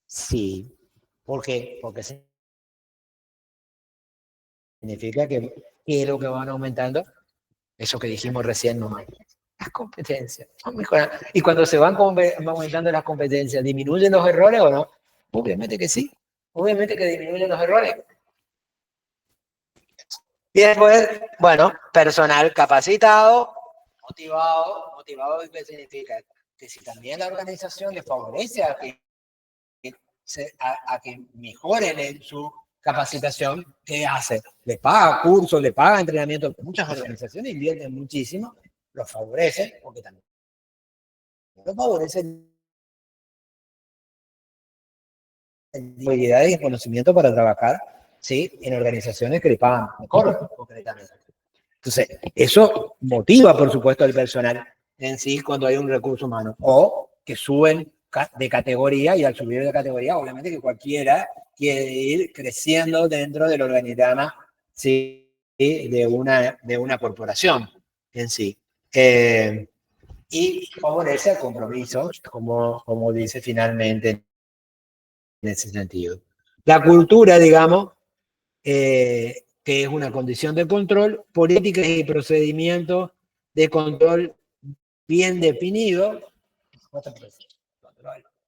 Sí. ¿Por qué? Porque significa que lo que van aumentando, eso que dijimos recién, no hay. Las competencias van mejorando. Y cuando se van aumentando las competencias, ¿disminuyen los errores o no? Obviamente que sí. Obviamente que disminuyen los errores. Y después, bueno, personal capacitado, motivado, ¿qué significa? Que si también la organización le favorece a que mejoren en su capacitación, ¿qué hace? Le paga cursos, le paga entrenamiento. Muchas organizaciones invierten muchísimo, los favorecen, porque también los favorecen habilidades y conocimiento para trabajar, ¿sí? En organizaciones que le pagan mejor, concretamente. Entonces, eso motiva, por supuesto, al personal en sí cuando hay un recurso humano. O que suben de categoría y al subir de categoría, obviamente que cualquiera quiere ir creciendo dentro del organigrama, ¿sí? de una corporación en sí. Y favorece el compromiso, como dice finalmente ese sentido. La cultura, digamos, que es una condición de control, políticas y procedimientos de control bien definidos.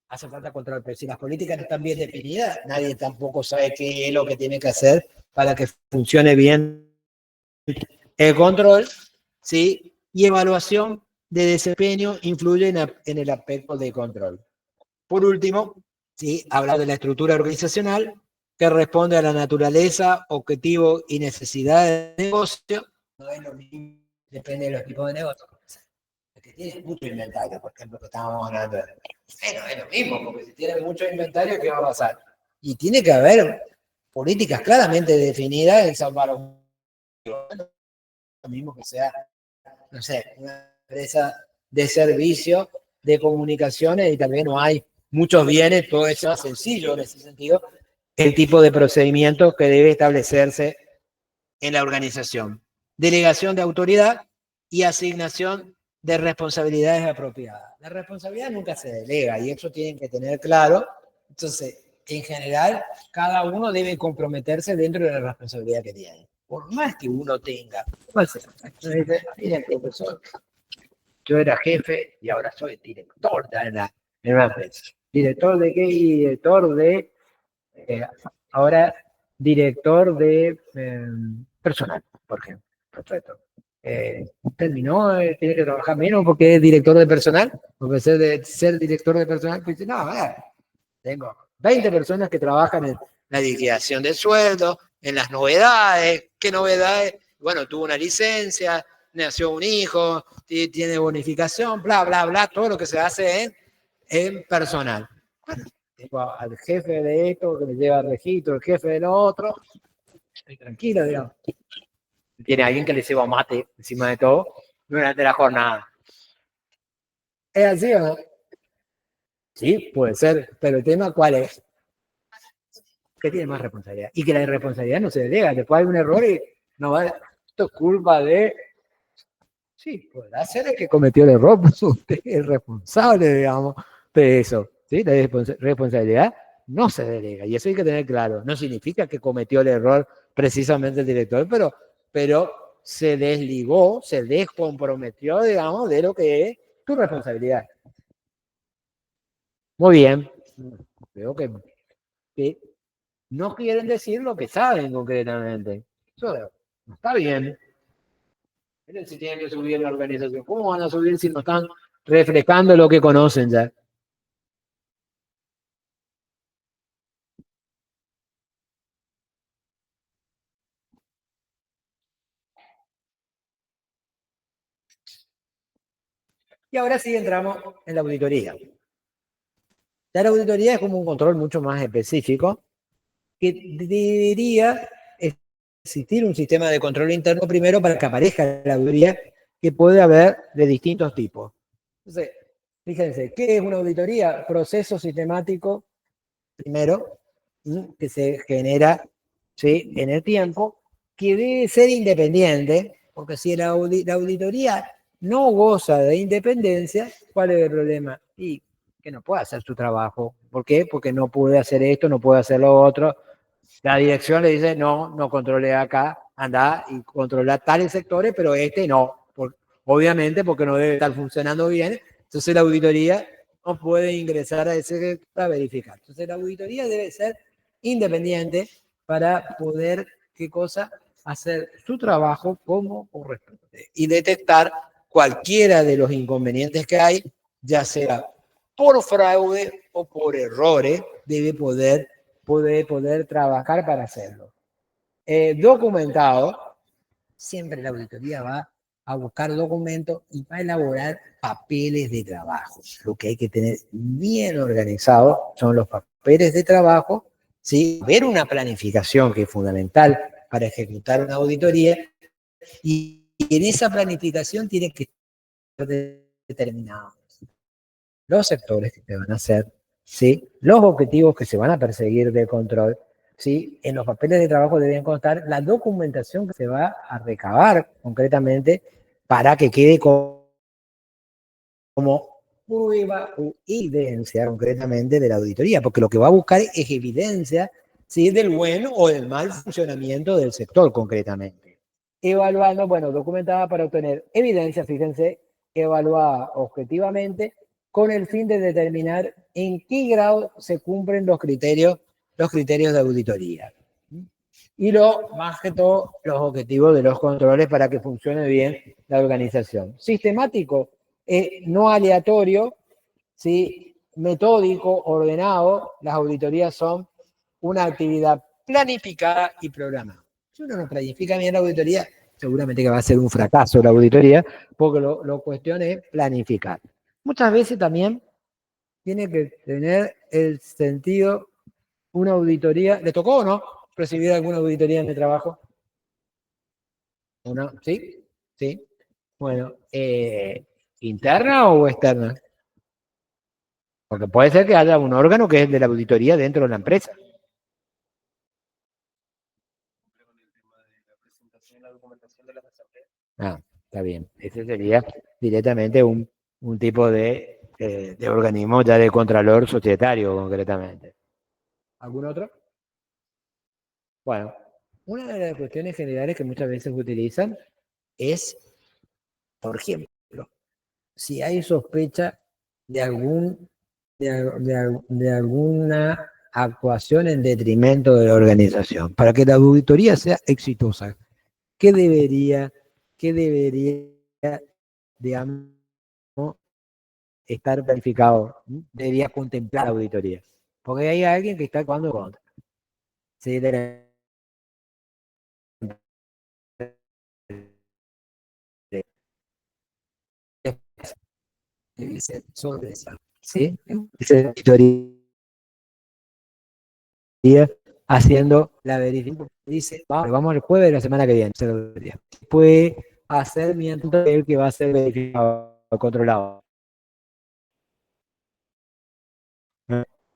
Hace falta control, pero si las políticas no están bien definidas, nadie tampoco sabe qué es lo que tiene que hacer para que funcione bien el control, ¿sí? Y evaluación de desempeño influye en el aspecto de control. Por último, ¿sí? Hablar de la estructura organizacional que responde a la naturaleza, objetivo y necesidad del negocio. No es lo mismo, depende de los tipos de negocio. Porque tiene mucho inventario, por ejemplo, que estábamos hablando. Bueno, es lo mismo, porque si tiene mucho inventario, ¿qué va a pasar? Y tiene que haber políticas claramente definidas en salvar lo mismo que sea, no sé, una empresa de servicio, de comunicaciones, y también no hay muchos bienes, todo eso es sencillo en ese sentido, el tipo de procedimiento que debe establecerse en la organización. Delegación de autoridad y asignación de responsabilidades apropiadas. La responsabilidad nunca se delega y eso tienen que tener claro. Entonces, en general, cada uno debe comprometerse dentro de la responsabilidad que tiene. Por más que uno tenga. Miren, profesor, yo era jefe y ahora soy director de una empresa. ¿Director de qué? Y director de... ahora, director de personal, por ejemplo. Perfecto. Terminó, tiene que trabajar menos porque es director de personal, porque ser director de personal, pues no, a ver, tengo 20 personas que trabajan en la liquidación de sueldo, en las novedades. ¿Qué novedades? Bueno, tuvo una licencia, nació un hijo, tiene bonificación, bla, bla, bla, todo lo que se hace en personal. Bueno, tengo al jefe de esto que me lleva el registro, el jefe de lo otro, estoy tranquilo, digamos. Tiene alguien que le lleva mate encima de todo durante la jornada. ¿Es así o no? Sí, puede ser, pero el tema ¿cuál es? Que tiene más responsabilidad. Y que la responsabilidad no se delega. Después hay un error y no va, esto es culpa de... Sí, podrá ser el que cometió el error, pues usted es responsable, digamos, de eso. ¿Sí? La responsabilidad no se delega. Y eso hay que tener claro. No significa que cometió el error precisamente el director, pero se desligó, se descomprometió, digamos, de lo que es tu responsabilidad. Muy bien. Veo que no quieren decir lo que saben concretamente. Eso no está bien. Miren si tienen que subir la organización. ¿Cómo van a subir si no están refrescando lo que conocen ya? Y ahora sí entramos en la auditoría. La auditoría es como un control mucho más específico que debería existir un sistema de control interno primero para que aparezca la auditoría que puede haber de distintos tipos. Entonces, fíjense, ¿qué es una auditoría? Proceso sistemático, primero, que se genera, ¿sí?, en el tiempo, que debe ser independiente, porque si la auditoría no goza de independencia, ¿cuál es el problema? Y que no puede hacer su trabajo. ¿Por qué? Porque no puede hacer esto, no puede hacer lo otro. La dirección le dice, no controle acá, anda y controla tales sectores, pero este no. Obviamente porque no debe estar funcionando bien. Entonces la auditoría no puede ingresar a ese sector para verificar. Entonces la auditoría debe ser independiente para poder, ¿qué cosa? Hacer su trabajo como corresponde y detectar cualquiera de los inconvenientes que hay, ya sea por fraude o por errores, debe poder trabajar para hacerlo. Documentado, siempre la auditoría va a buscar documentos y va a elaborar papeles de trabajo. Lo que hay que tener bien organizado son los papeles de trabajo, ¿sí? Ver una planificación que es fundamental para ejecutar una auditoría y en esa planificación tiene que estar determinado los sectores que se van a hacer, ¿sí?, los objetivos que se van a perseguir de control, ¿sí? En los papeles de trabajo deben constar la documentación que se va a recabar concretamente para que quede como prueba o evidencia concretamente de la auditoría, porque lo que va a buscar es evidencia, ¿sí?, del buen o del mal funcionamiento del sector concretamente. Evaluando, bueno, documentada para obtener evidencia, fíjense, evaluada objetivamente con el fin de determinar en qué grado se cumplen los criterios de auditoría. Y más que todo, los objetivos de los controles para que funcione bien la organización. Sistemático, no aleatorio, ¿sí?, metódico, ordenado. Las auditorías son una actividad planificada y programada. Si uno no planifica bien la auditoría, seguramente que va a ser un fracaso la auditoría, porque lo cuestión es planificar. Muchas veces también tiene que tener el sentido una auditoría. ¿Le tocó o no recibir alguna auditoría en el trabajo? ¿O no? ¿Sí? ¿Sí? Bueno, ¿interna o externa? Porque puede ser que haya un órgano que es el de la auditoría dentro de la empresa. Ah, está bien. Ese sería directamente un tipo de organismo ya de contralor societario, concretamente. ¿Algún otro? Bueno, una de las cuestiones generales que muchas veces utilizan es, por ejemplo, si hay sospecha de de alguna actuación en detrimento de la organización. Para que la auditoría sea exitosa, ¿qué debería, digamos, estar verificado? Debería contemplar la auditoría. Porque hay alguien que está actuando en contra. Sí, sobre eso. ¿Sí? Dice auditoría haciendo la verificación. Dice, vamos el jueves de la semana que viene. Puede hacer mientras el que va a ser verificado, controlado.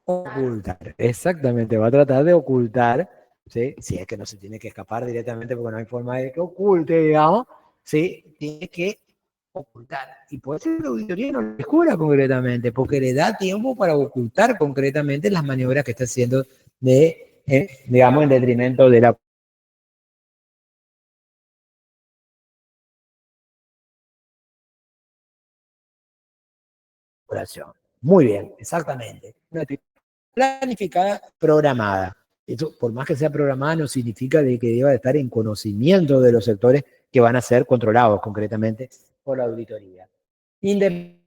Ocultar, exactamente, va a tratar de ocultar, ¿sí?, si es que no se tiene que escapar directamente porque no hay forma de que oculte, digamos, ¿sí?, tiene que ocultar. Y puede ser que la auditoría no lo descubra concretamente, porque le da tiempo para ocultar concretamente las maniobras que está haciendo digamos, en detrimento de la corporación. Muy bien, exactamente. Una actividad planificada, programada. Eso, por más que sea programada, no significa de que deba estar en conocimiento de los sectores que van a ser controlados concretamente por la auditoría. Independiente,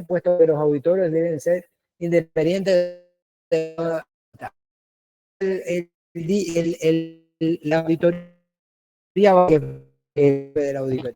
puesto que los auditores deben ser independientes de la auditoría de la auditoría.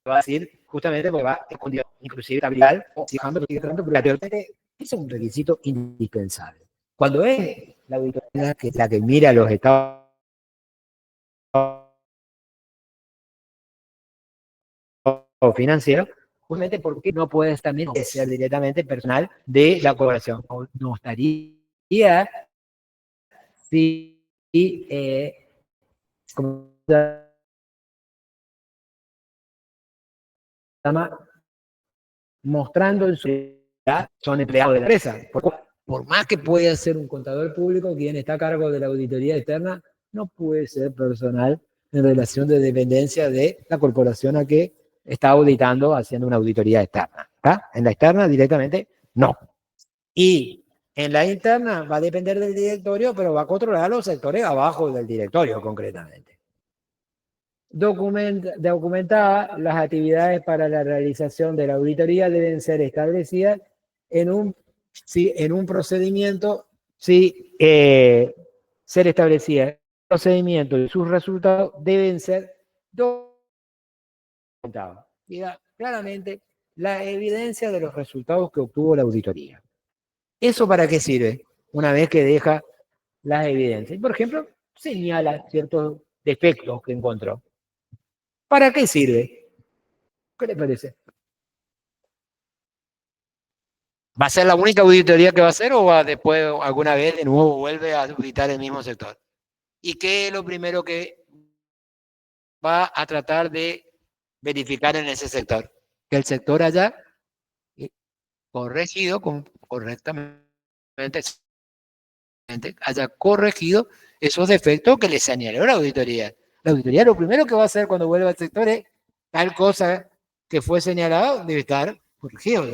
Va a decir justamente porque va escondido, inclusive estabilidad, o fijando que teóricamente es un requisito indispensable. Cuando es la auditoría que es la que mira los estados financieros, justamente porque no puedes también ser directamente personal de la corporación. No estaría si como se llama, mostrando en su son empleados de la empresa. Por más que pueda ser un contador público, quien está a cargo de la auditoría externa, no puede ser personal en relación de dependencia de la corporación a que está auditando, haciendo una auditoría externa. ¿Está? En la externa directamente, no. Y en la interna va a depender del directorio, pero va a controlar los sectores abajo del directorio concretamente. Documentada, las actividades para la realización de la auditoría deben ser establecidas en un procedimiento, ser establecidas. El procedimiento y sus resultados deben ser documentados. Diga claramente la evidencia de los resultados que obtuvo la auditoría. ¿Eso para qué sirve? Una vez que deja las evidencias. Por ejemplo, señala ciertos defectos que encontró. ¿Para qué sirve? ¿Qué le parece? ¿Va a ser la única auditoría que va a hacer o va después alguna vez de nuevo vuelve a auditar el mismo sector? ¿Y qué es lo primero que va a tratar de verificar en ese sector? Que el sector haya corregido correctamente, haya corregido esos defectos que le señaló la auditoría. La auditoría lo primero que va a hacer cuando vuelva al sector es tal cosa que fue señalado debe estar corregido.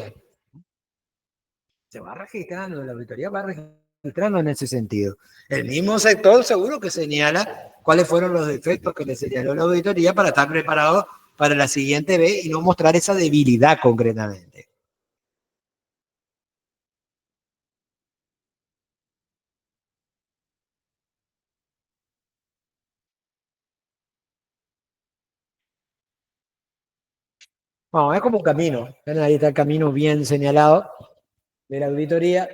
Se va registrando, la auditoría va registrando en ese sentido. El mismo sector seguro que señala cuáles fueron los defectos que le señaló la auditoría para estar preparado para la siguiente vez y no mostrar esa debilidad concretamente. Bueno, es como un camino. Ahí está el camino bien señalado de la auditoría.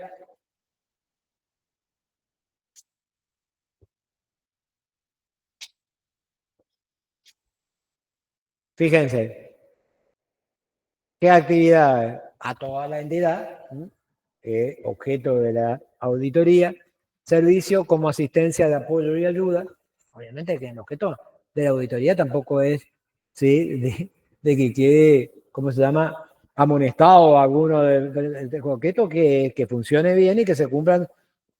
Fíjense, ¿qué actividades? A toda la entidad, objeto de la auditoría, servicio como asistencia de apoyo y ayuda. Obviamente que el objeto de la auditoría tampoco es, ¿sí? de que quede, ¿cómo se llama? Amonestado alguno del objeto que funcione bien y que se cumplan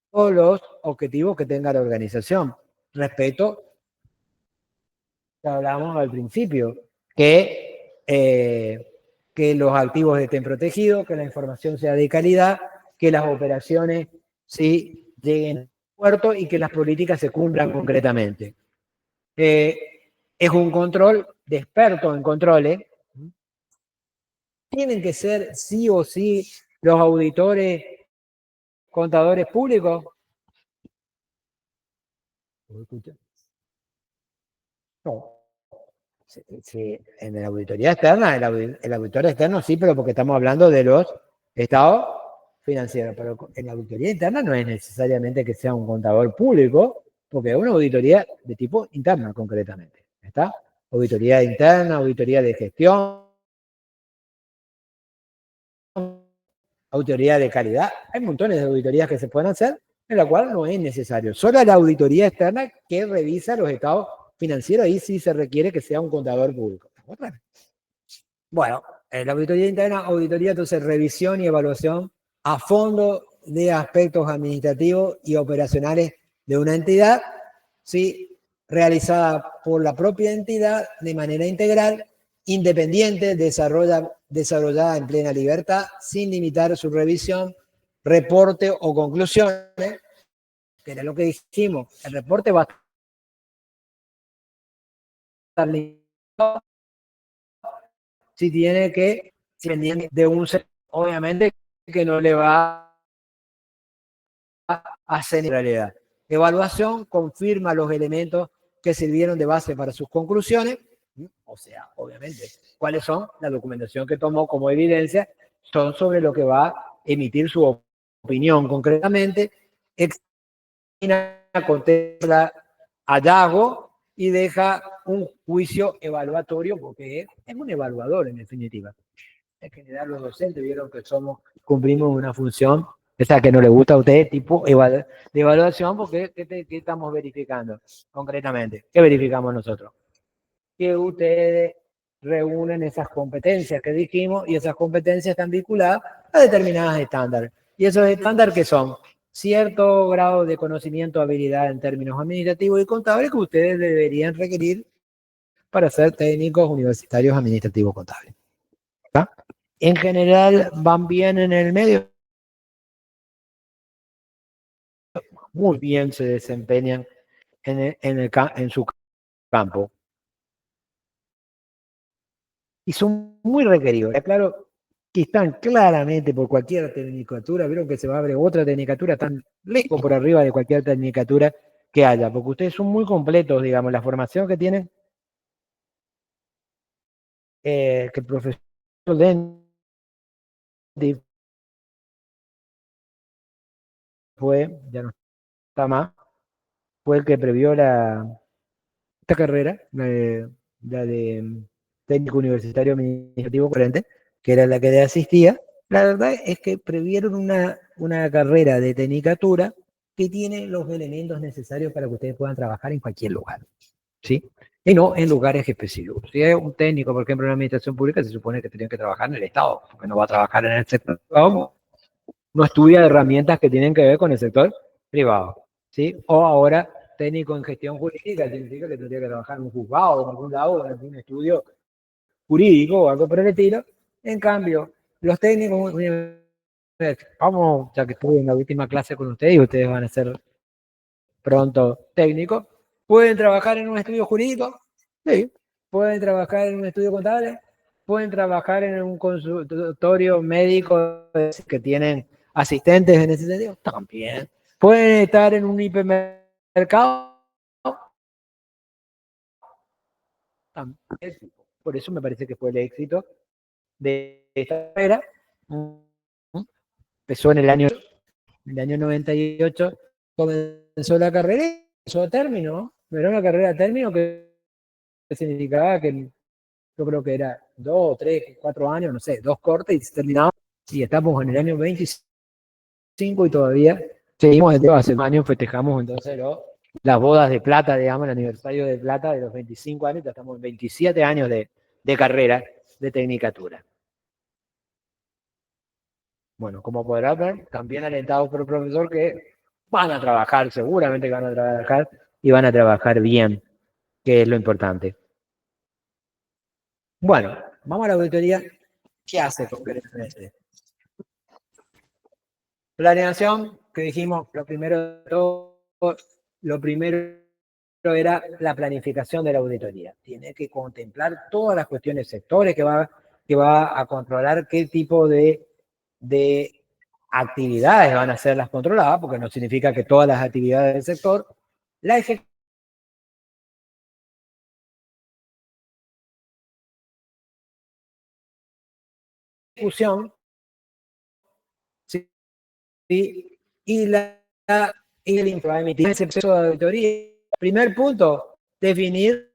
todos los objetivos que tenga la organización. Respeto, que hablábamos al principio, que los activos estén protegidos, que la información sea de calidad, que las operaciones sí lleguen a puerto y que las políticas se cumplan concretamente. Es un control de expertos en controles. Tienen que ser sí o sí los auditores, contadores públicos. No. Sí, en la auditoría externa, el auditor externo sí, pero porque estamos hablando de los estados financieros. Pero en la auditoría interna no es necesariamente que sea un contador público, porque es una auditoría de tipo interna concretamente. ¿Está? Auditoría interna, auditoría de gestión, auditoría de calidad. Hay montones de auditorías que se pueden hacer, en la cual no es necesario. Solo la auditoría externa que revisa los estados financieros, ahí sí se requiere que sea un contador público. Bueno, la auditoría interna, auditoría, entonces revisión y evaluación a fondo de aspectos administrativos y operacionales de una entidad, ¿sí? Realizada por la propia entidad de manera integral, independiente, desarrollada en plena libertad, sin limitar su revisión, reporte o conclusiones, que era lo que dijimos, el reporte va a estar limitado si tiene que, si pendiente de un sector, obviamente que no le va a hacer en realidad. Evaluación confirma los elementos que sirvieron de base para sus conclusiones, o sea, obviamente, cuáles son la documentación que tomó como evidencia, son sobre lo que va a emitir su opinión concretamente, examina, contempla hallazgo y deja un juicio evaluatorio, porque es un evaluador en definitiva. En general los docentes vieron que cumplimos una función, esa que no le gusta a ustedes, tipo de evaluación, porque ¿qué estamos verificando concretamente? ¿Qué verificamos nosotros? Que ustedes reúnen esas competencias que dijimos y esas competencias están vinculadas a determinados estándares. Y esos estándares que son cierto grado de conocimiento, habilidad en términos administrativos y contables que ustedes deberían requerir para ser técnicos universitarios administrativos contables. ¿Está? En general van bien en el medio, muy bien se desempeñan en su campo y son muy requeridos. Claro que están claramente por cualquier tecnicatura, vieron que se va a abrir otra tecnicatura tan lejos por arriba de cualquier tecnicatura que haya, porque ustedes son muy completos, digamos, la formación que tienen, que el profesor Dendi fue, ya no está más, fue el que previó esta carrera, la de técnico universitario administrativo 40, que era la que le asistía. La verdad es que previeron una carrera de tecnicatura que tiene los elementos necesarios para que ustedes puedan trabajar en cualquier lugar, ¿sí? Y no en lugares específicos. Si es un técnico, por ejemplo, en la administración pública, se supone que tiene que trabajar en el Estado, porque no va a trabajar en el sector privado, no estudia herramientas que tienen que ver con el sector privado, ¿sí? O ahora, técnico en gestión jurídica, significa que tendría que trabajar en un juzgado, en algún lado, en algún estudio jurídico o algo por el estilo. En cambio, los técnicos, vamos, ya que estuve en la última clase con ustedes y ustedes van a ser pronto técnicos, pueden trabajar en un estudio jurídico, sí, pueden trabajar en un estudio contable, pueden trabajar en un consultorio médico que tienen asistentes en ese sentido, también. Pueden estar en un hipermercado, también. Por eso me parece que fue el éxito de esta carrera. Empezó en el año 98, comenzó la carrera y empezó a término. Era una carrera a término que significaba que yo creo que era 2, 3, 4 años, no sé, 2 cortes y se terminaba. Y estamos en el año 25 y todavía seguimos, hace años festejamos entonces las bodas de plata, digamos, el aniversario de plata de los 25 años, ya estamos en 27 años de carrera de tecnicatura. Bueno, como podrás ver, también alentados por el profesor que van a trabajar, seguramente que van a trabajar y van a trabajar bien, que es lo importante. Bueno, vamos a la auditoría. ¿Qué hace concretamente? Planeación, que dijimos, lo primero era la planificación de la auditoría. Tiene que contemplar todas las cuestiones sectores que va a controlar qué tipo de actividades van a ser las controladas, porque no significa que todas las actividades del sector, la ejecución, ¿sí? y el informe emitido. Ese proceso de auditoría. Primer punto, definir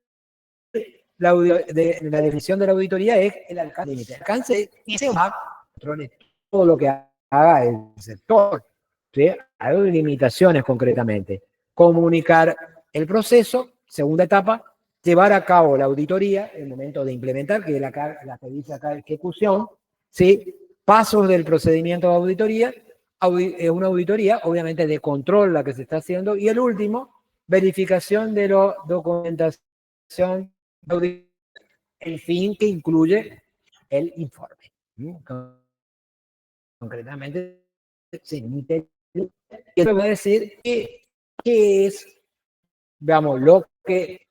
la definición de la auditoría es el alcance. El alcance y se va controle todo lo que haga el sector. ¿Sí? Hay limitaciones concretamente. Comunicar el proceso, segunda etapa, llevar a cabo la auditoría, el momento de implementar, que es la que dice acá ejecución, ¿sí? Pasos del procedimiento de auditoría, una auditoría, obviamente, de control la que se está haciendo, y el último, verificación de la documentación, el fin que incluye el informe. Concretamente, se emite. Y eso va a decir qué es, veamos, lo que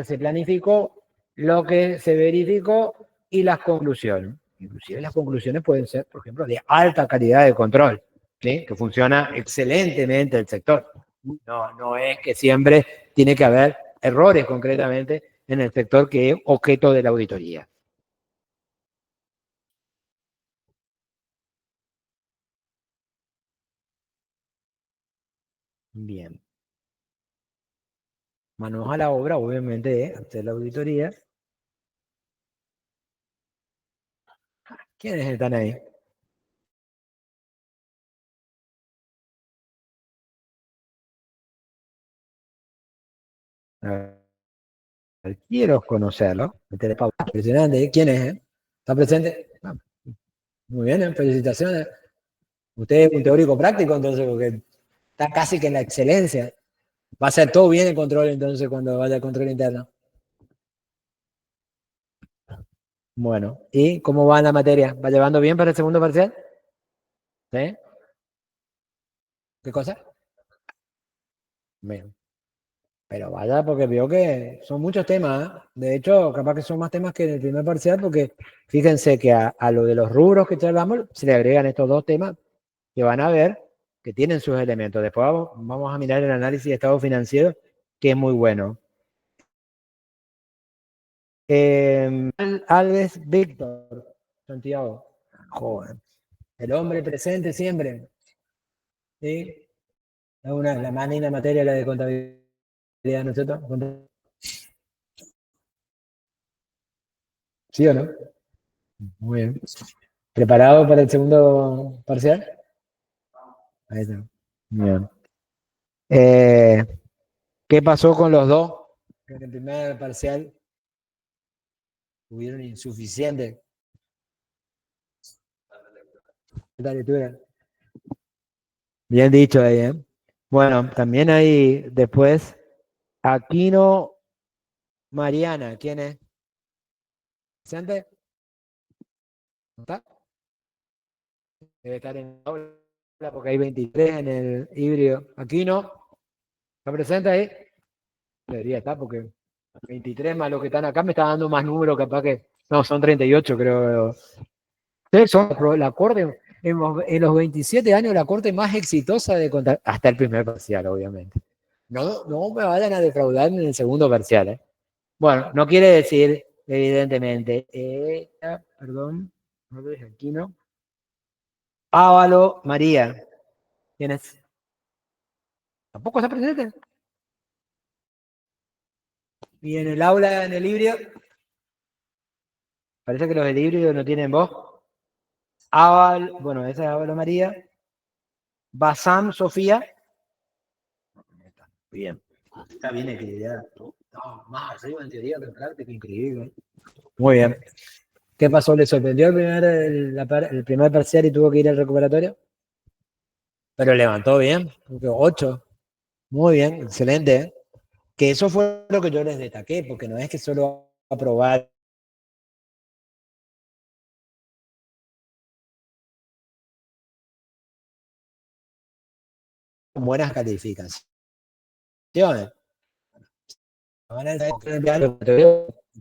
se planificó, lo que se verificó y las conclusiones. Inclusive las conclusiones pueden ser, por ejemplo, de alta calidad de control, ¿sí? Que funciona excelentemente el sector. No es que siempre tiene que haber errores concretamente en el sector que es objeto de la auditoría. Bien. Manos a la obra, obviamente, de hacer la auditoría. ¿Quiénes están ahí? A ver, quiero conocerlo. Impresionante. ¿Quién es? ¿Está presente? Ah, muy bien, felicitaciones. Usted es un teórico práctico, entonces, porque está casi que en la excelencia. Va a ser todo bien el control, entonces, cuando vaya al control interno. Bueno, ¿y cómo va en la materia? ¿Va llevando bien para el segundo parcial? ¿Sí? ¿Qué cosa? Bien. Pero vaya, porque veo que son muchos temas, ¿eh? De hecho, capaz que son más temas que en el primer parcial, porque fíjense que a lo de los rubros que charlamos se le agregan estos 2 temas que van a ver que tienen sus elementos. Después vamos a mirar el análisis de estado financiero, que es muy bueno. Alves Víctor, Santiago. Joven. El hombre presente siempre. ¿Sí? La más linda materia la de contabilidad. ¿no es cierto? ¿Sí o no? Muy bien. ¿Preparado para el segundo parcial? Ahí está. Muy bien. ¿Qué pasó con los dos? Que en el primer parcial tuvieron insuficiente la lectura. Bien dicho ahí, ¿eh? Bueno, también hay después Aquino Mariana. ¿Quién es? ¿Presente? ¿No está? Debe estar en la aula porque hay 23 en el híbrido. Aquino, ¿está presente ahí? Debería estar porque 23 más los que están acá me está dando más números, capaz que. No, son 38, creo. Ustedes son la corte, en los 27 años, la corte más exitosa de contar, hasta el primer parcial, obviamente. No, no me vayan a defraudar en el segundo parcial, ¿eh? Bueno, no quiere decir, evidentemente, perdón, no lo dije aquí, ¿no? Ávalo María. ¿Quién es? ¿Tampoco está presente? Y en el aula, en el híbrido, parece que los del híbrido no tienen voz. Bueno, esa es Ávalo María. Basam Sofía. Bien. Está bien equilibrada. No, más arriba en teoría que en práctica, increíble. Muy bien. ¿Qué pasó? ¿Le sorprendió el primer parcial y tuvo que ir al recuperatorio? Pero levantó bien, 8. Muy bien, excelente. ¿Eh? Que eso fue lo que yo les destaqué, porque no es que solo aprobar con buenas calificaciones.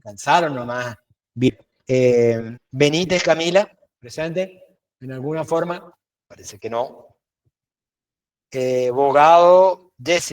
Cansaron nomás. Benítez Camila, presente, en alguna forma, parece que no. Bogado Jessica.